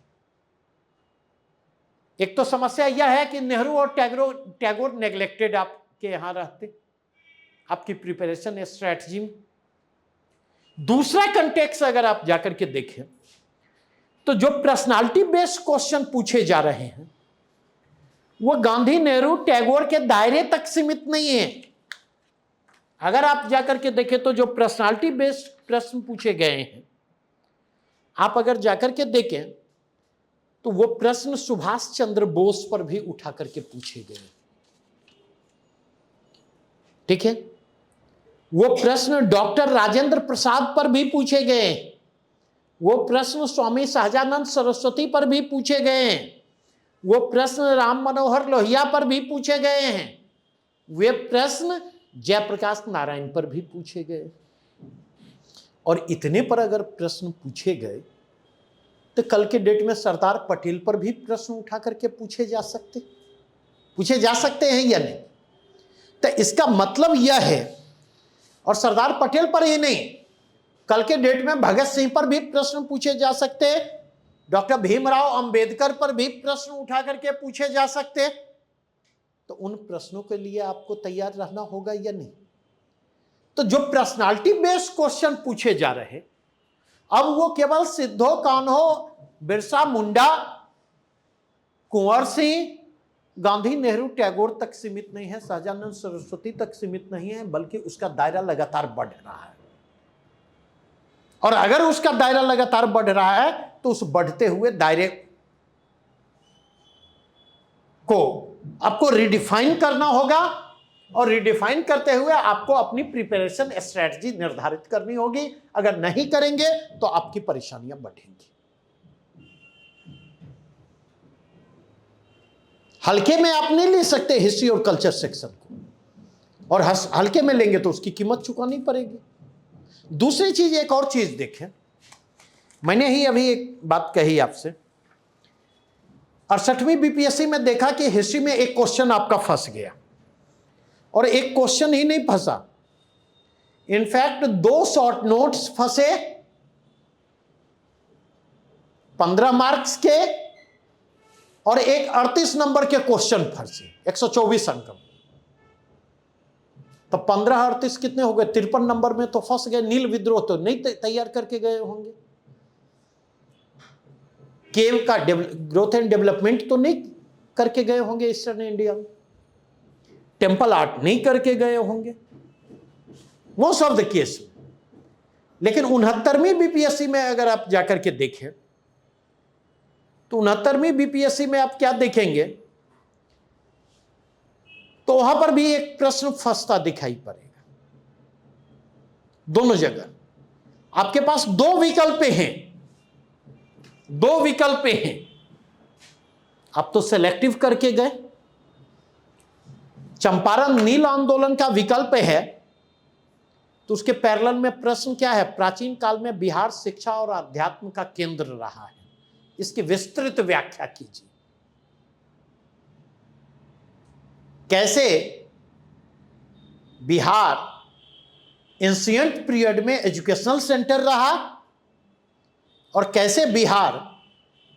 एक तो समस्या यह है कि नेहरू और टैगोर नेग्लेक्टेड आपके यहां रहते, आपकी प्रिपरेशन स्ट्रैटेजी में। दूसरा कंटेक्स्ट अगर आप जाकर के देखें, तो जो पर्सनालिटी बेस्ड क्वेश्चन पूछे जा रहे हैं वो गांधी, नेहरू, टैगोर के दायरे तक सीमित नहीं है। अगर आप जाकर के देखें तो जो पर्सनालिटी बेस्ड प्रश्न पूछे गए हैं, आप अगर जाकर के देखें तो वो प्रश्न सुभाष चंद्र बोस पर भी उठा करके पूछे गए, ठीक है। वो प्रश्न डॉक्टर राजेंद्र प्रसाद पर भी पूछे गए, वो प्रश्न स्वामी सहजानंद सरस्वती पर भी पूछे गए हैं, वो प्रश्न राम मनोहर लोहिया पर भी पूछे गए हैं, वे प्रश्न जयप्रकाश नारायण पर भी पूछे गए। और इतने पर अगर प्रश्न पूछे गए तो कल के डेट में सरदार पटेल पर भी प्रश्न उठा करके पूछे जा सकते हैं या नहीं? तो इसका मतलब यह है, और सरदार पटेल पर ही नहीं, कल के डेट में भगत सिंह पर भी प्रश्न पूछे जा सकते हैं, डॉक्टर भीमराव अंबेडकर पर भी प्रश्न उठा करके पूछे जा सकते हैं। तो उन प्रश्नों के लिए आपको तैयार रहना होगा या नहीं? तो जो पर्सनालिटी बेस्ड क्वेश्चन पूछे जा रहे, अब वो केवल सिद्धो कान्हो, बिरसा मुंडा, कुंवर सिंह, गांधी, नेहरू, टैगोर तक सीमित नहीं है, सहजानंद सरस्वती तक सीमित नहीं है, बल्कि उसका दायरा लगातार बढ़ रहा है। और अगर उसका दायरा लगातार बढ़ रहा है तो उस बढ़ते हुए दायरे को आपको रिडिफाइन करना होगा, और रिडिफाइन करते हुए आपको अपनी प्रिपरेशन स्ट्रेटजी निर्धारित करनी होगी। अगर नहीं करेंगे तो आपकी परेशानियां बढ़ेंगी। हल्के में आप नहीं ले सकते हिस्ट्री और कल्चर सेक्शन को, और हल्के में लेंगे तो उसकी कीमत चुकानी पड़ेगी। दूसरी चीज, एक और चीज देखें, मैंने ही अभी एक बात कही आपसे, 68वीं बीपीएससी में देखा कि हिस्ट्री में एक क्वेश्चन आपका फंस गया, और एक क्वेश्चन ही नहीं फंसा, इनफैक्ट 2 शॉर्ट नोट्स फंसे 15 मार्क्स के, और एक 38 नंबर के क्वेश्चन फंसे 124 अंक में। तो 15 38 कितने हो गए? 53 नंबर में तो फंस गए। नील विद्रोह तो नहीं तैयार करके गए होंगे, केव का ग्रोथ एंड डेवलपमेंट तो नहीं करके गए होंगे ईस्टर्न इंडिया में, टेम्पल आर्ट नहीं करके गए होंगे मोस्ट ऑफ द केस में। लेकिन 69वीं बीपीएससी में अगर आप जाकर के देखें तो 69वीं बीपीएससी में आप क्या देखेंगे, तो वहां पर भी एक प्रश्न फंसता दिखाई पड़ेगा। दोनों जगह आपके पास 2 विकल्प हैं, 2 विकल्प हैं। आप तो सेलेक्टिव करके गए। चंपारण नील आंदोलन का विकल्प है, तो उसके पैरेलल में प्रश्न क्या है? प्राचीन काल में बिहार शिक्षा और अध्यात्म का केंद्र रहा है, इसकी विस्तृत व्याख्या कीजिए। कैसे बिहार एंशिएंट पीरियड में एजुकेशनल सेंटर रहा, और कैसे बिहार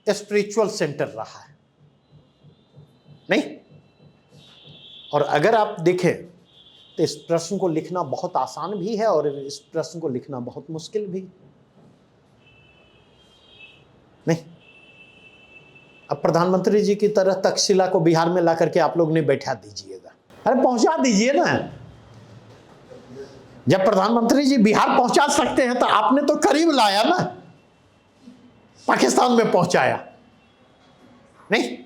स्पिरिचुअल सेंटर रहा है। नहीं, और अगर आप देखें तो इस प्रश्न को लिखना बहुत आसान भी है और इस प्रश्न को लिखना बहुत मुश्किल भी। नहीं, अब प्रधानमंत्री जी की तरह तक्षशिला को बिहार में ला करके आप लोग ने बैठा दीजिएगा, अरे पहुंचा दीजिए ना। जब प्रधानमंत्री जी बिहार पहुंचा सकते हैं तो आपने तो करीब लाया ना, पाकिस्तान में पहुंचाया नहीं,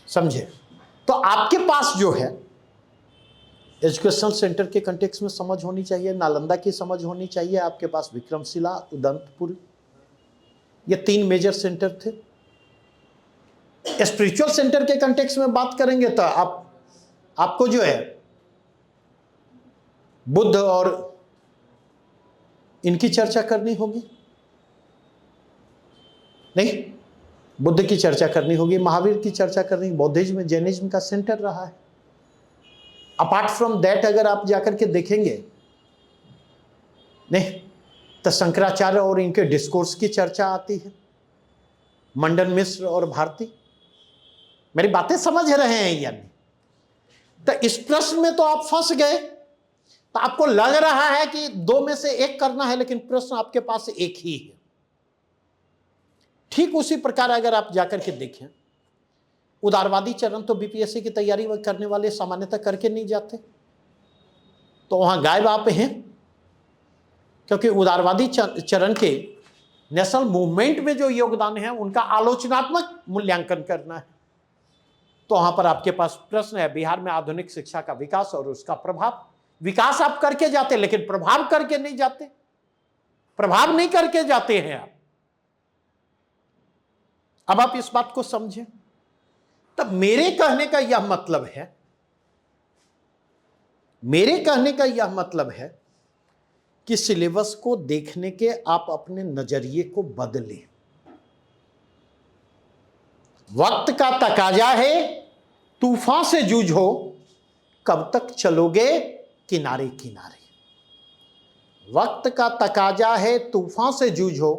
समझे? तो आपके पास जो है एजुकेशनल सेंटर के कंटेक्स्ट में समझ होनी चाहिए, नालंदा की समझ होनी चाहिए, आपके पास विक्रमशिला, उदंतपुर, ये 3 मेजर सेंटर थे। स्पिरिचुअल सेंटर के कंटेक्स्ट में बात करेंगे तो आपको जो है बुद्ध और इनकी चर्चा करनी होगी। नहीं, बुद्ध की चर्चा करनी होगी, महावीर की चर्चा करनी, बौद्धिज्म जैनिज्म का सेंटर रहा है। अपार्ट फ्रॉम दैट अगर आप जाकर के देखेंगे नहीं तो शंकराचार्य और इनके डिस्कोर्स की चर्चा आती है, मंडन मिश्र और भारती। मेरी बातें समझ रहे हैं या नहीं? तो इस प्रश्न में तो आप फंस गए, तो आपको लग रहा है कि 2 में से 1 करना है, लेकिन प्रश्न आपके पास एक ही है। ठीक उसी प्रकार अगर आप जाकर के देखें, उदारवादी चरण तो बीपीएससी की तैयारी करने वाले सामान्यतः करके नहीं जाते, तो वहां गायब आप हैं, क्योंकि उदारवादी चरण के नेशनल मूवमेंट में जो योगदान है उनका आलोचनात्मक मूल्यांकन करना है। तो वहां पर आपके पास प्रश्न है बिहार में आधुनिक शिक्षा का विकास और उसका प्रभाव। विकास आप करके जाते लेकिन प्रभाव करके नहीं जाते, प्रभाव नहीं करके जाते हैं आप। अब आप इस बात को समझें। तब मेरे कहने का यह मतलब है, मेरे कहने का यह मतलब है कि सिलेबस को देखने के आप अपने नजरिए को बदलें। वक्त का तकाजा है, तूफान से जूझो, कब तक चलोगे किनारे किनारे। वक्त का तकाजा है, तूफान से जूझो,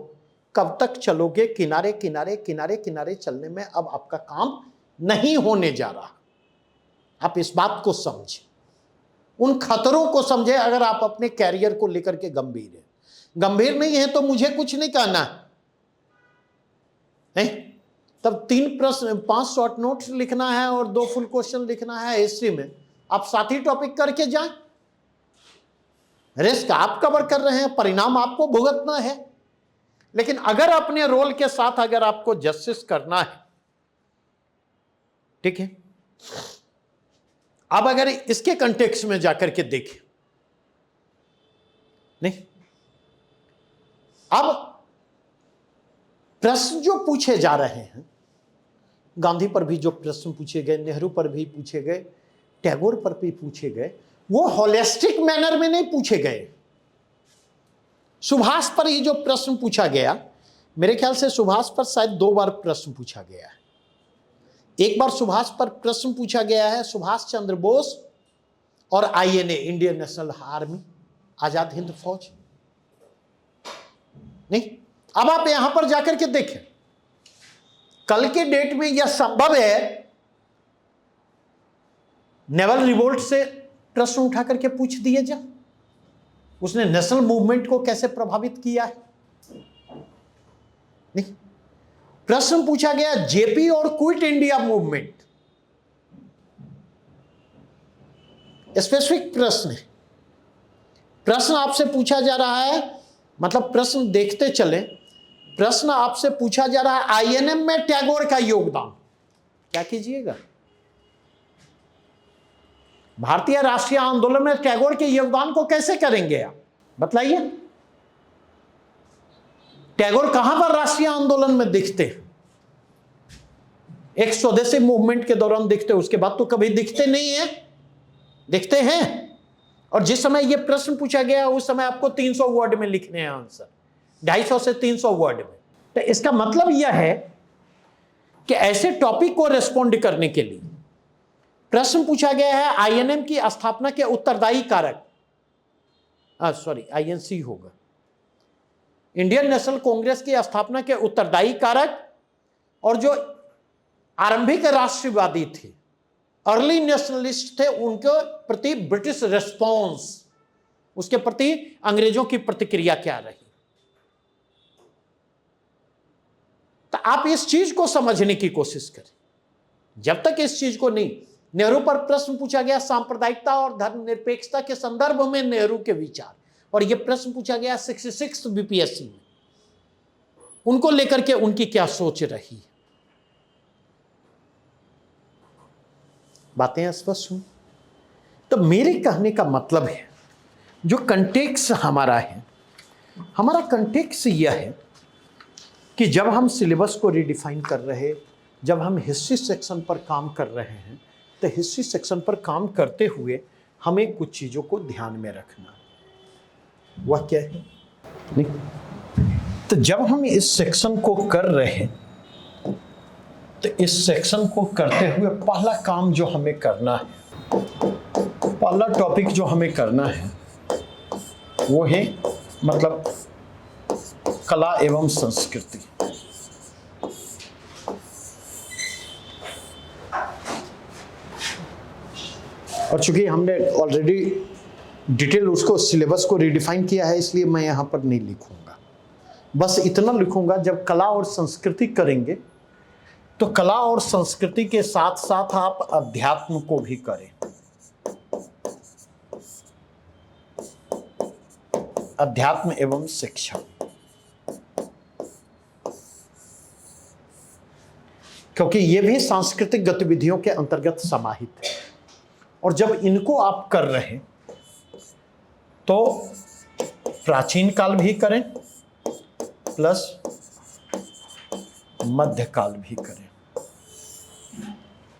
कब तक चलोगे किनारे किनारे। किनारे किनारे चलने में अब आपका काम नहीं होने जा रहा, आप इस बात को समझें। उन खतरों को समझे। अगर आप अपने कैरियर को लेकर के गंभीर हैं, गंभीर नहीं है तो मुझे कुछ नहीं कहना है। तब 3 प्रश्न 5 शॉर्ट नोट्स लिखना है और 2 फुल क्वेश्चन लिखना है हिस्ट्री में। आप साथ ही टॉपिक करके जाएं, रिस्क आप कवर कर रहे हैं, परिणाम आपको भुगतना है। लेकिन अगर अपने रोल के साथ अगर आपको जस्टिस करना है, ठीक है। अब अगर इसके कंटेक्स्ट में जाकर के देखें, नहीं, अब प्रश्न जो पूछे जा रहे हैं, गांधी पर भी जो प्रश्न पूछे गए, नेहरू पर भी पूछे गए, टैगोर पर भी पूछे गए, वो होलिस्टिक मैनर में नहीं पूछे गए। सुभाष पर ही जो प्रश्न पूछा गया, मेरे ख्याल से सुभाष पर शायद 2 बार प्रश्न पूछा गया है। एक बार सुभाष पर प्रश्न पूछा गया है, सुभाष चंद्र बोस और INA, Indian national army, Azad Hind फौज। नहीं, अब आप यहां पर जाकर के देखें, कल के डेट में यह संभव है नेवल रिवोल्ट से प्रश्न उठा करके पूछ दिए जा, उसने नेशनल मूवमेंट को कैसे प्रभावित किया है। नहीं, प्रश्न पूछा गया जेपी और क्विट इंडिया मूवमेंट, स्पेसिफिक प्रश्न है। प्रश्न आपसे पूछा जा रहा है, मतलब प्रश्न देखते चले, प्रश्न आपसे पूछा जा रहा है आईएनएम में टैगोर का योगदान, क्या कीजिएगा? भारतीय राष्ट्रीय आंदोलन में टैगोर के योगदान को कैसे करेंगे आप, बतलाइए। टैगोर कहां पर राष्ट्रीय आंदोलन में दिखते हैं? एक स्वदेशी मूवमेंट के दौरान दिखते, उसके बाद तो कभी दिखते नहीं है। दिखते हैं, और जिस समय यह प्रश्न पूछा गया उस समय आपको 300 वर्ड में लिखने हैं आंसर, 250 से 300 वर्ड में। तो इसका मतलब यह है कि ऐसे टॉपिक को रेस्पॉन्ड करने के लिए प्रश्न पूछा गया है आईएनएम की स्थापना के उत्तरदायी कारक, आईएनसी होगा, इंडियन नेशनल कांग्रेस की स्थापना के उत्तरदायी कारक, और जो आरंभिक राष्ट्रवादी थे, अर्ली नेशनलिस्ट थे, उनके प्रति ब्रिटिश रेस्पॉन्स, उसके प्रति अंग्रेजों की प्रतिक्रिया क्या रही। तो आप इस चीज को समझने की कोशिश करें। जब तक इस चीज को नहीं, नेहरू पर प्रश्न पूछा गया सांप्रदायिकता और धर्मनिरपेक्षता के संदर्भ में नेहरू के विचार, और यह प्रश्न पूछा गया 66 बीपीएससी में, उनको लेकर के उनकी क्या सोच रही। बातें स्पष्ट हुई। तो मेरे कहने का मतलब है, जो कंटेक्स्ट हमारा है, हमारा कंटेक्स्ट यह है कि जब हम सिलेबस को रिडिफाइन कर रहे, जब हम हिस्ट्री सेक्शन पर काम कर रहे हैं, तो हिस्ट्री सेक्शन पर काम करते हुए हमें कुछ चीज़ों को ध्यान में रखना है। वह क्या है? नहीं, तो जब हम इस सेक्शन को कर रहे हैं, तो इस सेक्शन को करते हुए पहला काम जो हमें करना है, पहला टॉपिक जो हमें करना है, वो है मतलब कला एवं संस्कृति। और चूंकि हमने ऑलरेडी डिटेल उसको सिलेबस को रिडिफाइन किया है, इसलिए मैं यहाँ पर नहीं लिखूंगा, बस इतना लिखूंगा, जब कला और संस्कृति करेंगे तो कला और संस्कृति के साथ साथ आप अध्यात्म को भी करें। अध्यात्म एवं शिक्षा, क्योंकि ये भी सांस्कृतिक गतिविधियों के अंतर्गत समाहित है। और जब इनको आप कर रहे हैं तो प्राचीन काल भी करें प्लस मध्यकाल भी करें,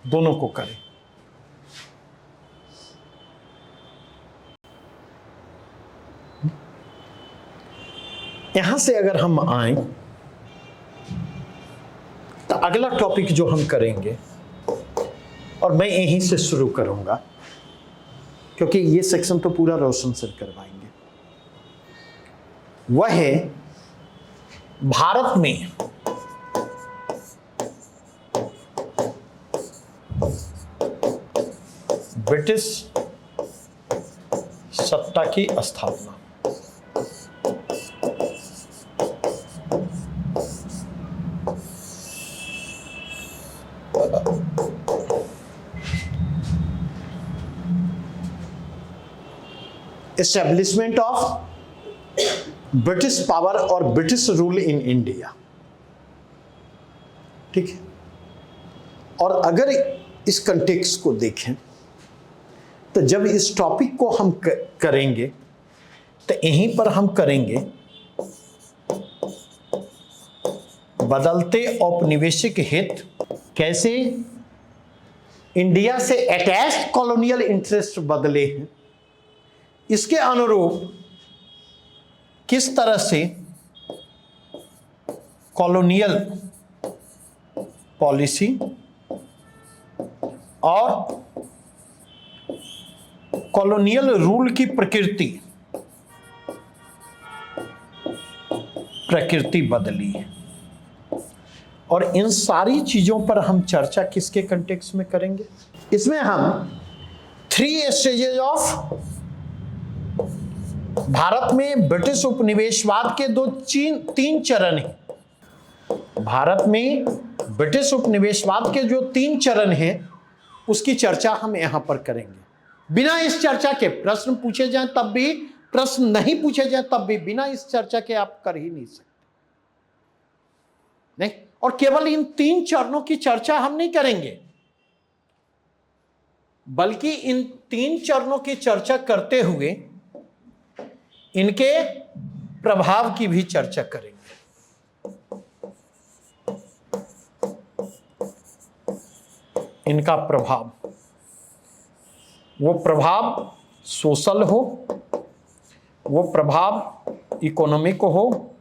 दोनों को करें। यहां से अगर हम आए तो अगला टॉपिक जो हम करेंगे, और मैं यहीं से शुरू करूंगा क्योंकि ये सेक्शन तो पूरा रोशन सर करवाएंगे, वह है भारत में ब्रिटिश सत्ता की स्थापना। एस्टेब्लिशमेंट ऑफ ब्रिटिश पावर और ब्रिटिश रूल इन इंडिया। ठीक है। और अगर इस कंटेक्स्ट को देखें तो जब इस टॉपिक को हम करेंगे तो यहीं पर हम करेंगे बदलते औपनिवेशिक हित कैसे इंडिया से अटैच्ड कॉलोनियल इंटरेस्ट बदले हैं, इसके अनुरूप किस तरह से कॉलोनियल पॉलिसी और कॉलोनियल रूल की प्रकृति बदली है। और इन सारी चीजों पर हम चर्चा किसके कंटेक्स्ट में करेंगे? इसमें हम 3 स्टेजेस ऑफ भारत में ब्रिटिश उपनिवेशवाद के 3 चरण हैं। भारत में ब्रिटिश उपनिवेशवाद के जो 3 चरण हैं उसकी चर्चा हम यहां पर करेंगे। बिना इस चर्चा के प्रश्न पूछे जाएं तब भी, प्रश्न नहीं पूछे जाएं तब भी, बिना इस चर्चा के आप कर ही नहीं सकते। नहीं, और केवल इन 3 चरणों की चर्चा हम नहीं करेंगे, बल्कि इन 3 चरणों की चर्चा करते हुए इनके प्रभाव की भी चर्चा करेंगे। इनका प्रभाव, वो प्रभाव सोशल हो, वो प्रभाव इकोनॉमिक हो,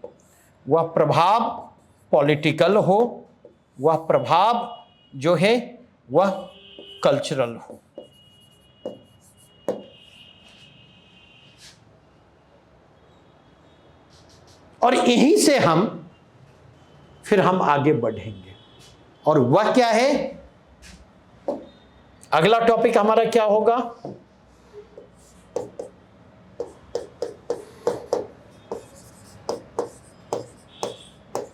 वह प्रभाव पॉलिटिकल हो, वह प्रभाव जो है वह कल्चरल हो। और यहीं से हम फिर आगे बढ़ेंगे। और वह क्या है? अगला टॉपिक हमारा क्या होगा?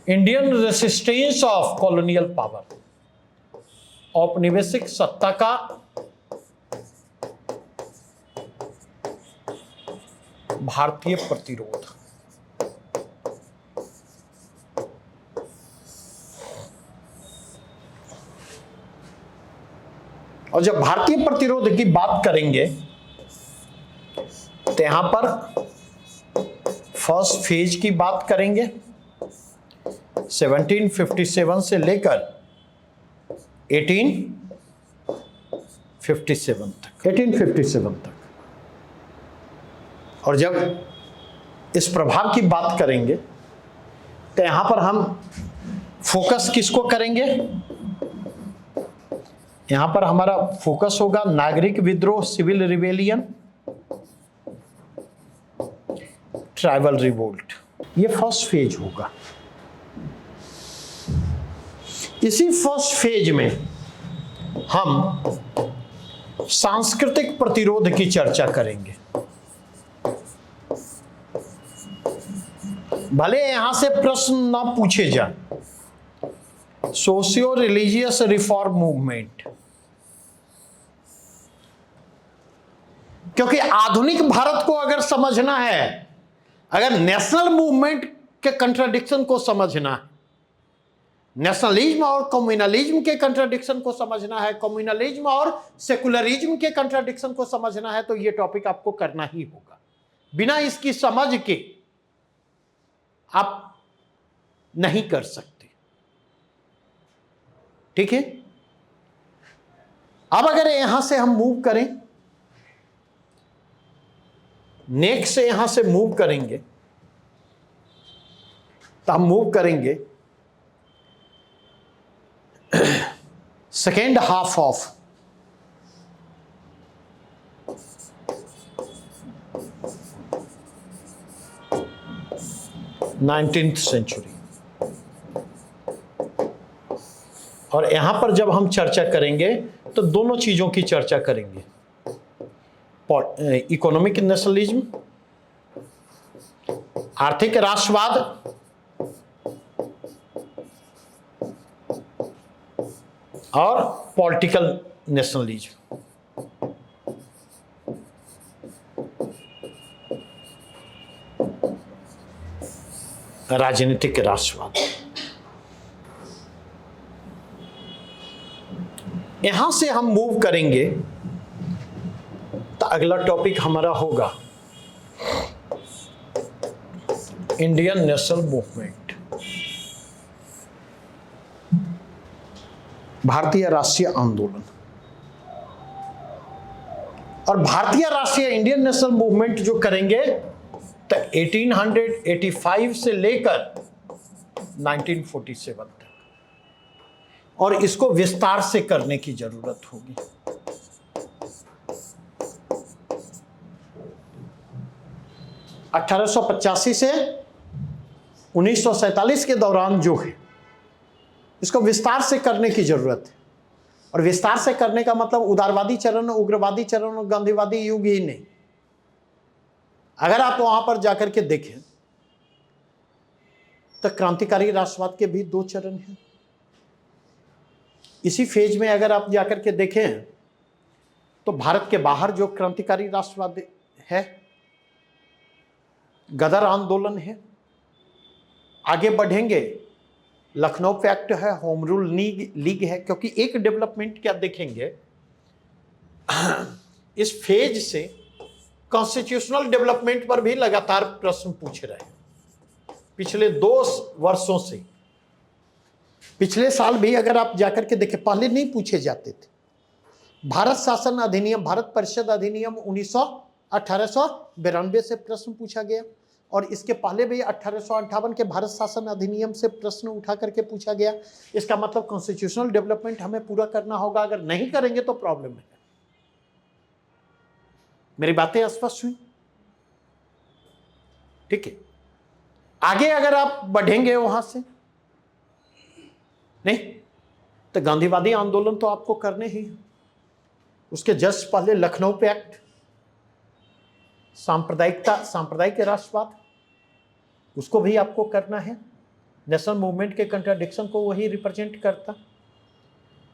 Indian resistance of colonial power, औपनिवेशिक सत्ता का भारतीय प्रतिरोध। और जब भारतीय प्रतिरोध की बात करेंगे तो यहां पर फर्स्ट फेज की बात करेंगे 1757 से लेकर 1857 तक। और जब इस प्रभाव की बात करेंगे तो यहां पर हम फोकस किसको करेंगे? यहां पर हमारा फोकस होगा नागरिक विद्रोह, सिविल रिवेलियन, ट्राइबल रिवोल्ट। ये फर्स्ट फेज होगा। इसी फर्स्ट फेज में हम सांस्कृतिक प्रतिरोध की चर्चा करेंगे। भले यहां से प्रश्न ना पूछे जाए, सोशियो रिलीजियस रिफॉर्म मूवमेंट, क्योंकि आधुनिक भारत को अगर समझना है, अगर नेशनल मूवमेंट के कंट्राडिक्शन को समझना है, नेशनलिज्म और कम्युनलिज्म के कंट्राडिक्शन को समझना है, कम्युनलिज्म और सेकुलरिज्म के कंट्राडिक्शन को समझना है, तो यह टॉपिक आपको करना ही होगा। बिना इसकी समझ के आप नहीं कर सकते। ठीक है। अब अगर यहां से हम मूव करें, नेक्स्ट से यहां से मूव करेंगे, तो हम मूव करेंगे second half of 19th century. और यहां पर जब हम चर्चा करेंगे तो दोनों चीजों की चर्चा करेंगे। इकोनॉमिक नेशनलिज्म, आर्थिक राष्ट्रवाद, और पॉलिटिकल नेशनलिज्म। राजनीतिक राष्ट्रवाद। यहां से हम मूव करेंगे तो अगला टॉपिक हमारा होगा इंडियन नेशनल मूवमेंट, भारतीय राष्ट्रीय आंदोलन। और भारतीय राष्ट्रीय इंडियन नेशनल मूवमेंट जो करेंगे तो 1885 से लेकर 1947 तक, और इसको विस्तार से करने की जरूरत होगी। अठारह से 1947 के दौरान जो है इसको विस्तार से करने की जरूरत है। और विस्तार से करने का मतलब उदारवादी चरण, उग्रवादी चरण और गांधीवादी युग ही नहीं। अगर आप वहां पर जाकर के देखें तो क्रांतिकारी राष्ट्रवाद के भी 2 चरण हैं। इसी फेज में अगर आप जाकर के देखें तो भारत के बाहर जो क्रांतिकारी राष्ट्रवाद है, गदर आंदोलन है। आगे बढ़ेंगे, लखनऊ पैक्ट है, होम रूल लीग है। क्योंकि एक डेवलपमेंट क्या देखेंगे, इस फेज से कॉन्स्टिट्यूशनल डेवलपमेंट पर भी लगातार प्रश्न पूछ रहे हैं पिछले 2 वर्षों से। पिछले साल भी अगर आप जाकर के देखें, पहले नहीं पूछे जाते थे। भारत शासन अधिनियम, भारत परिषद अधिनियम 1892 से प्रश्न पूछा गया, और इसके पहले भी 1858 के भारत शासन अधिनियम से प्रश्न उठा करके पूछा गया। इसका मतलब कॉन्स्टिट्यूशनल डेवलपमेंट हमें पूरा करना होगा। अगर नहीं करेंगे तो प्रॉब्लम है। मेरी बातें स्पष्ट हुई? ठीक है। आगे अगर आप बढ़ेंगे वहां से, नहीं तो गांधीवादी आंदोलन तो आपको करने ही है। उसके जस्ट पहले लखनऊ पैक्ट, सांप्रदायिक राष्ट्रवाद, उसको भी आपको करना है। नेशनल मूवमेंट के कंट्राडिक्शन को वही रिप्रेजेंट करता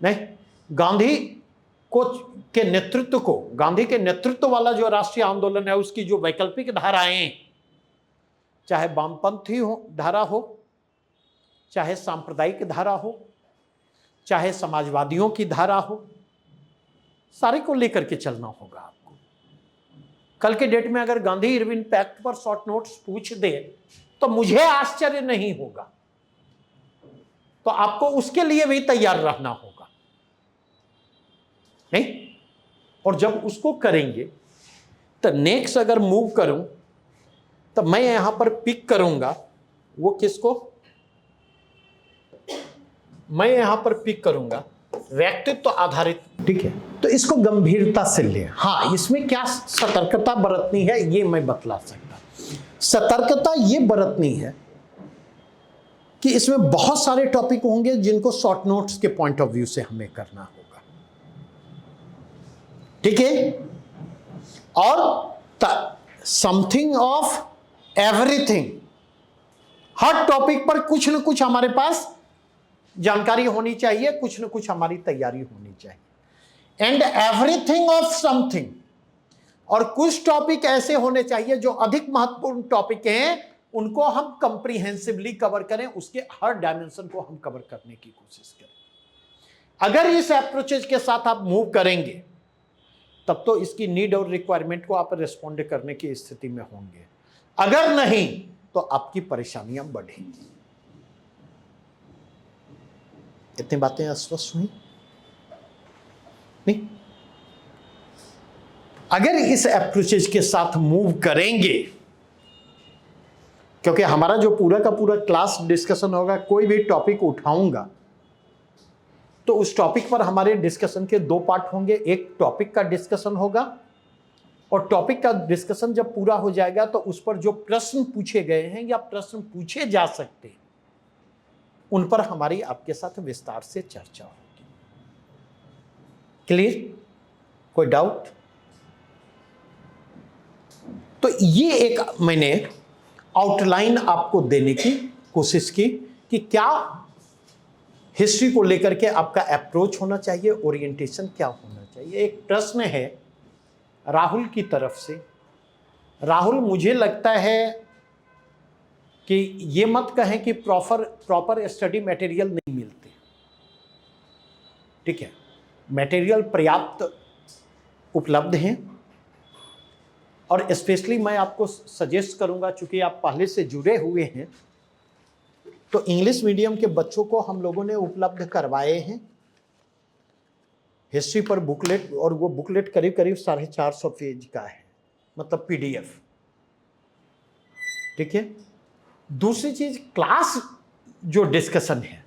नहीं। गांधी के नेतृत्व वाला जो राष्ट्रीय आंदोलन है, उसकी जो वैकल्पिक धाराएं, चाहे वामपंथी धारा हो, चाहे सांप्रदायिक धारा हो, चाहे समाजवादियों की धारा हो, सारे को लेकर के चलना होगा आपको। कल के डेट में अगर गांधी इरविन पैक्ट पर शॉर्ट नोट्स पूछ दे तो मुझे आश्चर्य नहीं होगा। तो आपको उसके लिए भी तैयार रहना होगा, नहीं? और जब उसको करेंगे तो नेक्स्ट अगर मूव करूं तो मैं यहां पर पिक करूंगा वो किसको, मैं यहां पर पिक करूंगा व्यक्तित्व आधारित। ठीक है, तो इसको गंभीरता से ले। हाँ, इसमें क्या सतर्कता बरतनी है ये मैं बतला सकता। सतर्कता ये बरतनी है कि इसमें बहुत सारे टॉपिक होंगे जिनको शॉर्ट नोट्स के पॉइंट ऑफ व्यू से हमें करना होगा। ठीक है, और something of everything, her topic पर कुछ न कुछ हमारे पास जानकारी होनी चाहिए, कुछ न कुछ हमारी तैयारी होनी चाहिए। एंड एवरीथिंग ऑफ समथिंग, और कुछ टॉपिक ऐसे होने चाहिए जो अधिक महत्वपूर्ण टॉपिक हैं, उनको हम कंप्रीहेंसिवली कवर करें, उसके हर डायमेंशन को हम कवर करने की कोशिश करें। अगर इस अप्रोचेज के साथ आप मूव करेंगे तब तो इसकी नीड और रिक्वायरमेंट को आप रिस्पॉन्ड करने की स्थिति में होंगे। अगर नहीं तो आपकी परेशानियां बढ़ेंगी। इतनी बातें स्पष्ट हुई? नहीं? अगर इस अप्रोचेज के साथ मूव करेंगे, क्योंकि हमारा जो पूरा का पूरा क्लास डिस्कशन होगा, कोई भी टॉपिक उठाऊंगा तो उस टॉपिक पर हमारे डिस्कशन के 2 पार्ट होंगे। एक टॉपिक का डिस्कशन होगा, और टॉपिक का डिस्कशन जब पूरा हो जाएगा तो उस पर जो प्रश्न पूछे गए हैं या प्रश्न पूछे जा सकते हैं, उन पर हमारी आपके साथ विस्तार से चर्चा होगी। क्लियर? कोई डाउट? तो ये एक मैंने आउटलाइन आपको देने की कोशिश की कि क्या हिस्ट्री को लेकर के आपका अप्रोच होना चाहिए, ओरिएंटेशन क्या होना चाहिए। एक प्रश्न है राहुल की तरफ से। राहुल, मुझे लगता है कि ये मत कहें कि प्रॉपर स्टडी मटेरियल नहीं मिलते, ठीक है, मटेरियल पर्याप्त उपलब्ध हैं। और स्पेशली मैं आपको सजेस्ट करूंगा, चूंकि आप पहले से जुड़े हुए हैं, तो इंग्लिश मीडियम के बच्चों को हम लोगों ने उपलब्ध करवाए हैं हिस्ट्री पर बुकलेट, और वो बुकलेट करीब करीब 450 पेज का है, मतलब पीडीएफ, ठीक है। दूसरी चीज, क्लास जो डिस्कशन है,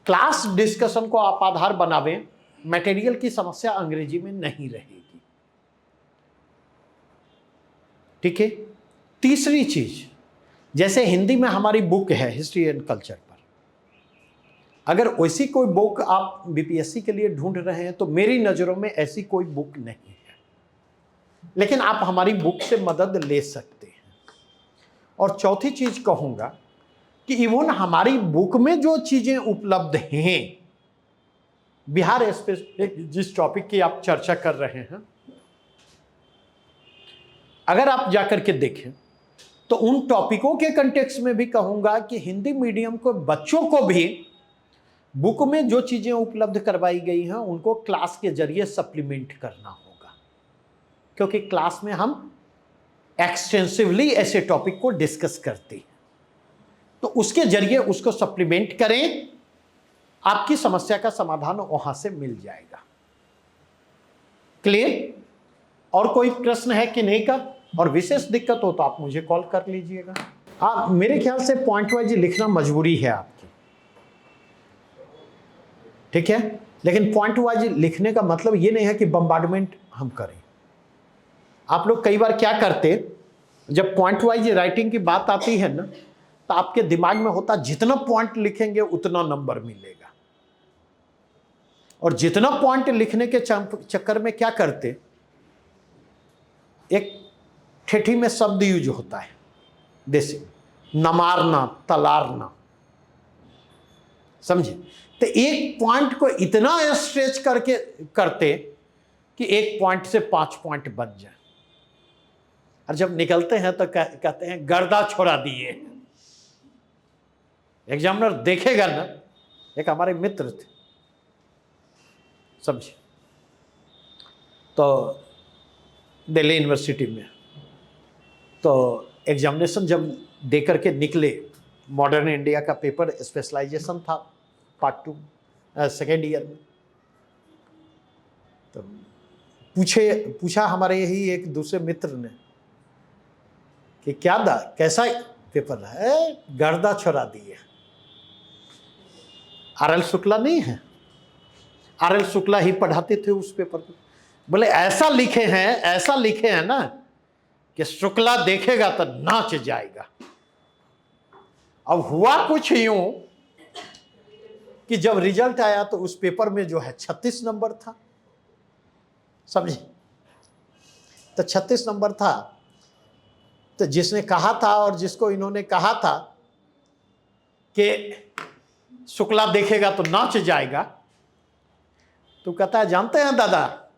क्लास डिस्कशन को आप आधार बनावें, मटेरियल की समस्या अंग्रेजी में नहीं रहेगी, ठीक है। तीसरी चीज, जैसे हिंदी में हमारी बुक है हिस्ट्री एंड कल्चर पर, अगर वैसी कोई बुक आप बीपीएससी के लिए ढूंढ रहे हैं तो मेरी नज़रों में ऐसी कोई बुक नहीं है, लेकिन आप हमारी बुक से मदद ले सकते हैं। और चौथी चीज कहूंगा कि इवन हमारी बुक में जो चीजें उपलब्ध हैं, बिहार स्पेसिफिक जिस टॉपिक की आप चर्चा कर रहे हैं, अगर आप जाकर के देखें तो उन टॉपिकों के कंटेक्स्ट में भी कहूंगा कि हिंदी मीडियम को बच्चों को भी बुक में जो चीजें उपलब्ध करवाई गई हैं उनको क्लास के जरिए सप्लीमेंट करना होगा, क्योंकि क्लास में हम एक्सटेंसिवली ऐसे टॉपिक को डिस्कस करते हैं, तो उसके जरिए उसको सप्लीमेंट करें, आपकी समस्या का समाधान वहां से मिल जाएगा। क्लियर? और कोई प्रश्न है कि नहीं का, और विशेष दिक्कत हो तो आप मुझे कॉल कर लीजिएगा। आप मेरे ख्याल से पॉइंट वाइज लिखना मजबूरी है आपकी, ठीक है, लेकिन पॉइंट वाइज लिखने का मतलब ये नहीं है कि बम्बार्डमेंट हम करें। आप लोग कई बार क्या करते, जब पॉइंट वाइज राइटिंग की बात आती है ना, तो आपके दिमाग में होता जितना पॉइंट लिखेंगे उतना नंबर मिलेगा, और जितना पॉइंट लिखने के चक्कर में क्या करते, एक ठेठी में शब्द यूज होता है देसी, नमारना, तलारना, समझे। तो एक पॉइंट को इतना स्ट्रेच करके करते कि एक पॉइंट से 5 पॉइंट बन जाए, और जब निकलते हैं तो कहते हैं गर्दा छोड़ा दिए। एग्जामिनर देखेगा ना, एक हमारे मित्र थे, समझे, तो दिल्ली यूनिवर्सिटी में, तो एग्जामिनेशन जब दे करके निकले, मॉडर्न इंडिया का पेपर स्पेशलाइजेशन था पार्ट 2 सेकेंड ईयर में, तो पूछा हमारे यही एक दूसरे मित्र ने कि क्या कैसा पेपर है, गर्दा छोड़ा दिए। आर.एल. शुक्ला नहीं है, आर.एल. शुक्ला ही पढ़ाते थे उस पेपर को। बोले ऐसा लिखे हैं ना कि शुक्ला देखेगा तो नाच जाएगा। अब हुआ कुछ यूं कि जब रिजल्ट आया तो उस पेपर में जो है 36 नंबर था, समझे। तो 36 नंबर था, तो जिसने कहा था और जिसको इन्होंने कहा था कि शुक्ला देखेगा तो नाच जाएगा, तो कहता है जानते हैं दादा,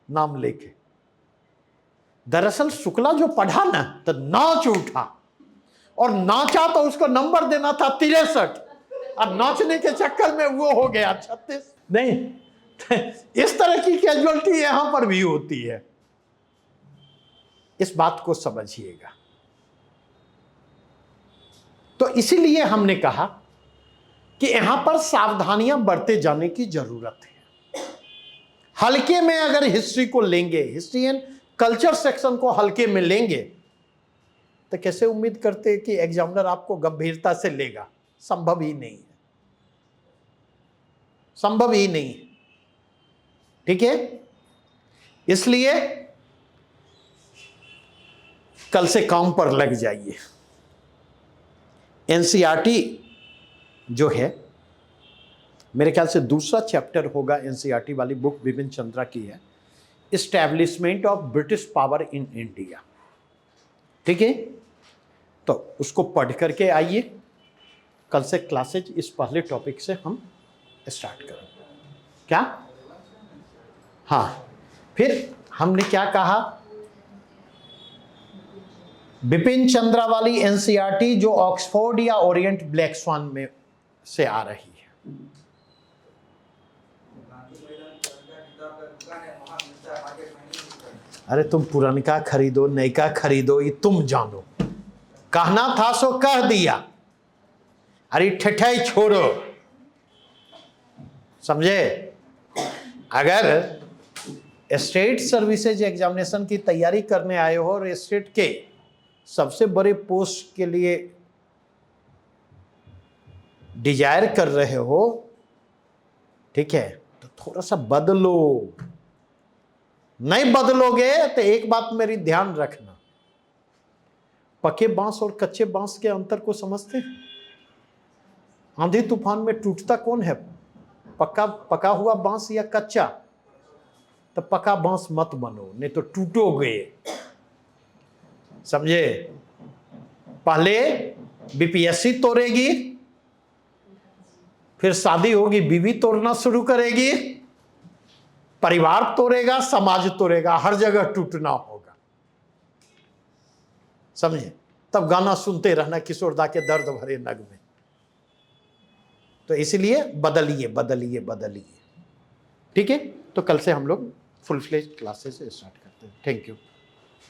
नाम लेके, दरअसल शुक्ला जो पढ़ा ना तो नाच उठा, और नाचा तो उसको नंबर देना था 63, और नाचने के चक्कर में वो हो गया 36। नहीं, इस तरह की कैजुअलिटी यहां पर भी होती है, इस बात को समझिएगा। तो इसीलिए हमने कहा कि यहां पर सावधानियां बरते जाने की जरूरत है। हल्के में अगर हिस्ट्री को लेंगे, हिस्ट्री एंड कल्चर सेक्शन को हल्के में लेंगे, तो कैसे उम्मीद करते हैं कि एग्जामिनर आपको गंभीरता से लेगा? संभव ही नहीं है, संभव ही नहीं है, ठीक है। इसलिए कल से काम पर लग जाइए। एनसीईआरटी जो है, मेरे ख्याल से दूसरा चैप्टर होगा एनसीईआरटी वाली बुक, बिपिन चंद्रा की है, establishment of British power in India. ठीक है, तो उसको पढ़ करके आइए। कल से क्लासेज इस पहले टॉपिक से हम स्टार्ट करेंगे। क्या? हाँ, फिर हमने क्या कहा, बिपिन चंद्रावाली एनसीईआरटी जो ऑक्सफोर्ड या ओरिएंट ब्लैक स्वान में से आ रही है। अरे तुम पुरनका खरीदो नयका खरीदो ये तुम जानो, कहना था सो कह दिया, अरे ठठाई छोड़ो, समझे। अगर स्टेट सर्विसेज एग्जामिनेशन की तैयारी करने आए हो और स्टेट के सबसे बड़े पोस्ट के लिए डिजायर कर रहे हो, ठीक है, तो थोड़ा सा बदलो। नहीं बदलोगे तो एक बात मेरी ध्यान रखना, पके बांस और कच्चे बांस के अंतर को समझते हैं? आंधी तूफान में टूटता कौन है, पका हुआ बांस या कच्चा? तो पका बांस मत बनो, नहीं तो टूटोगे, समझे। पहले बीपीएससी तोड़ेगी, फिर शादी होगी बीवी तोड़ना शुरू करेगी, परिवार तोड़ेगा, समाज तोड़ेगा, हर जगह टूटना होगा, समझे। तब गाना सुनते रहना किशोरदा के दर्द भरे नग में। तो इसलिए बदलिए बदलिए बदलिए, ठीक है। तो कल से हम लोग फुल फ्लेज क्लासेस स्टार्ट करते हैं। Thank you.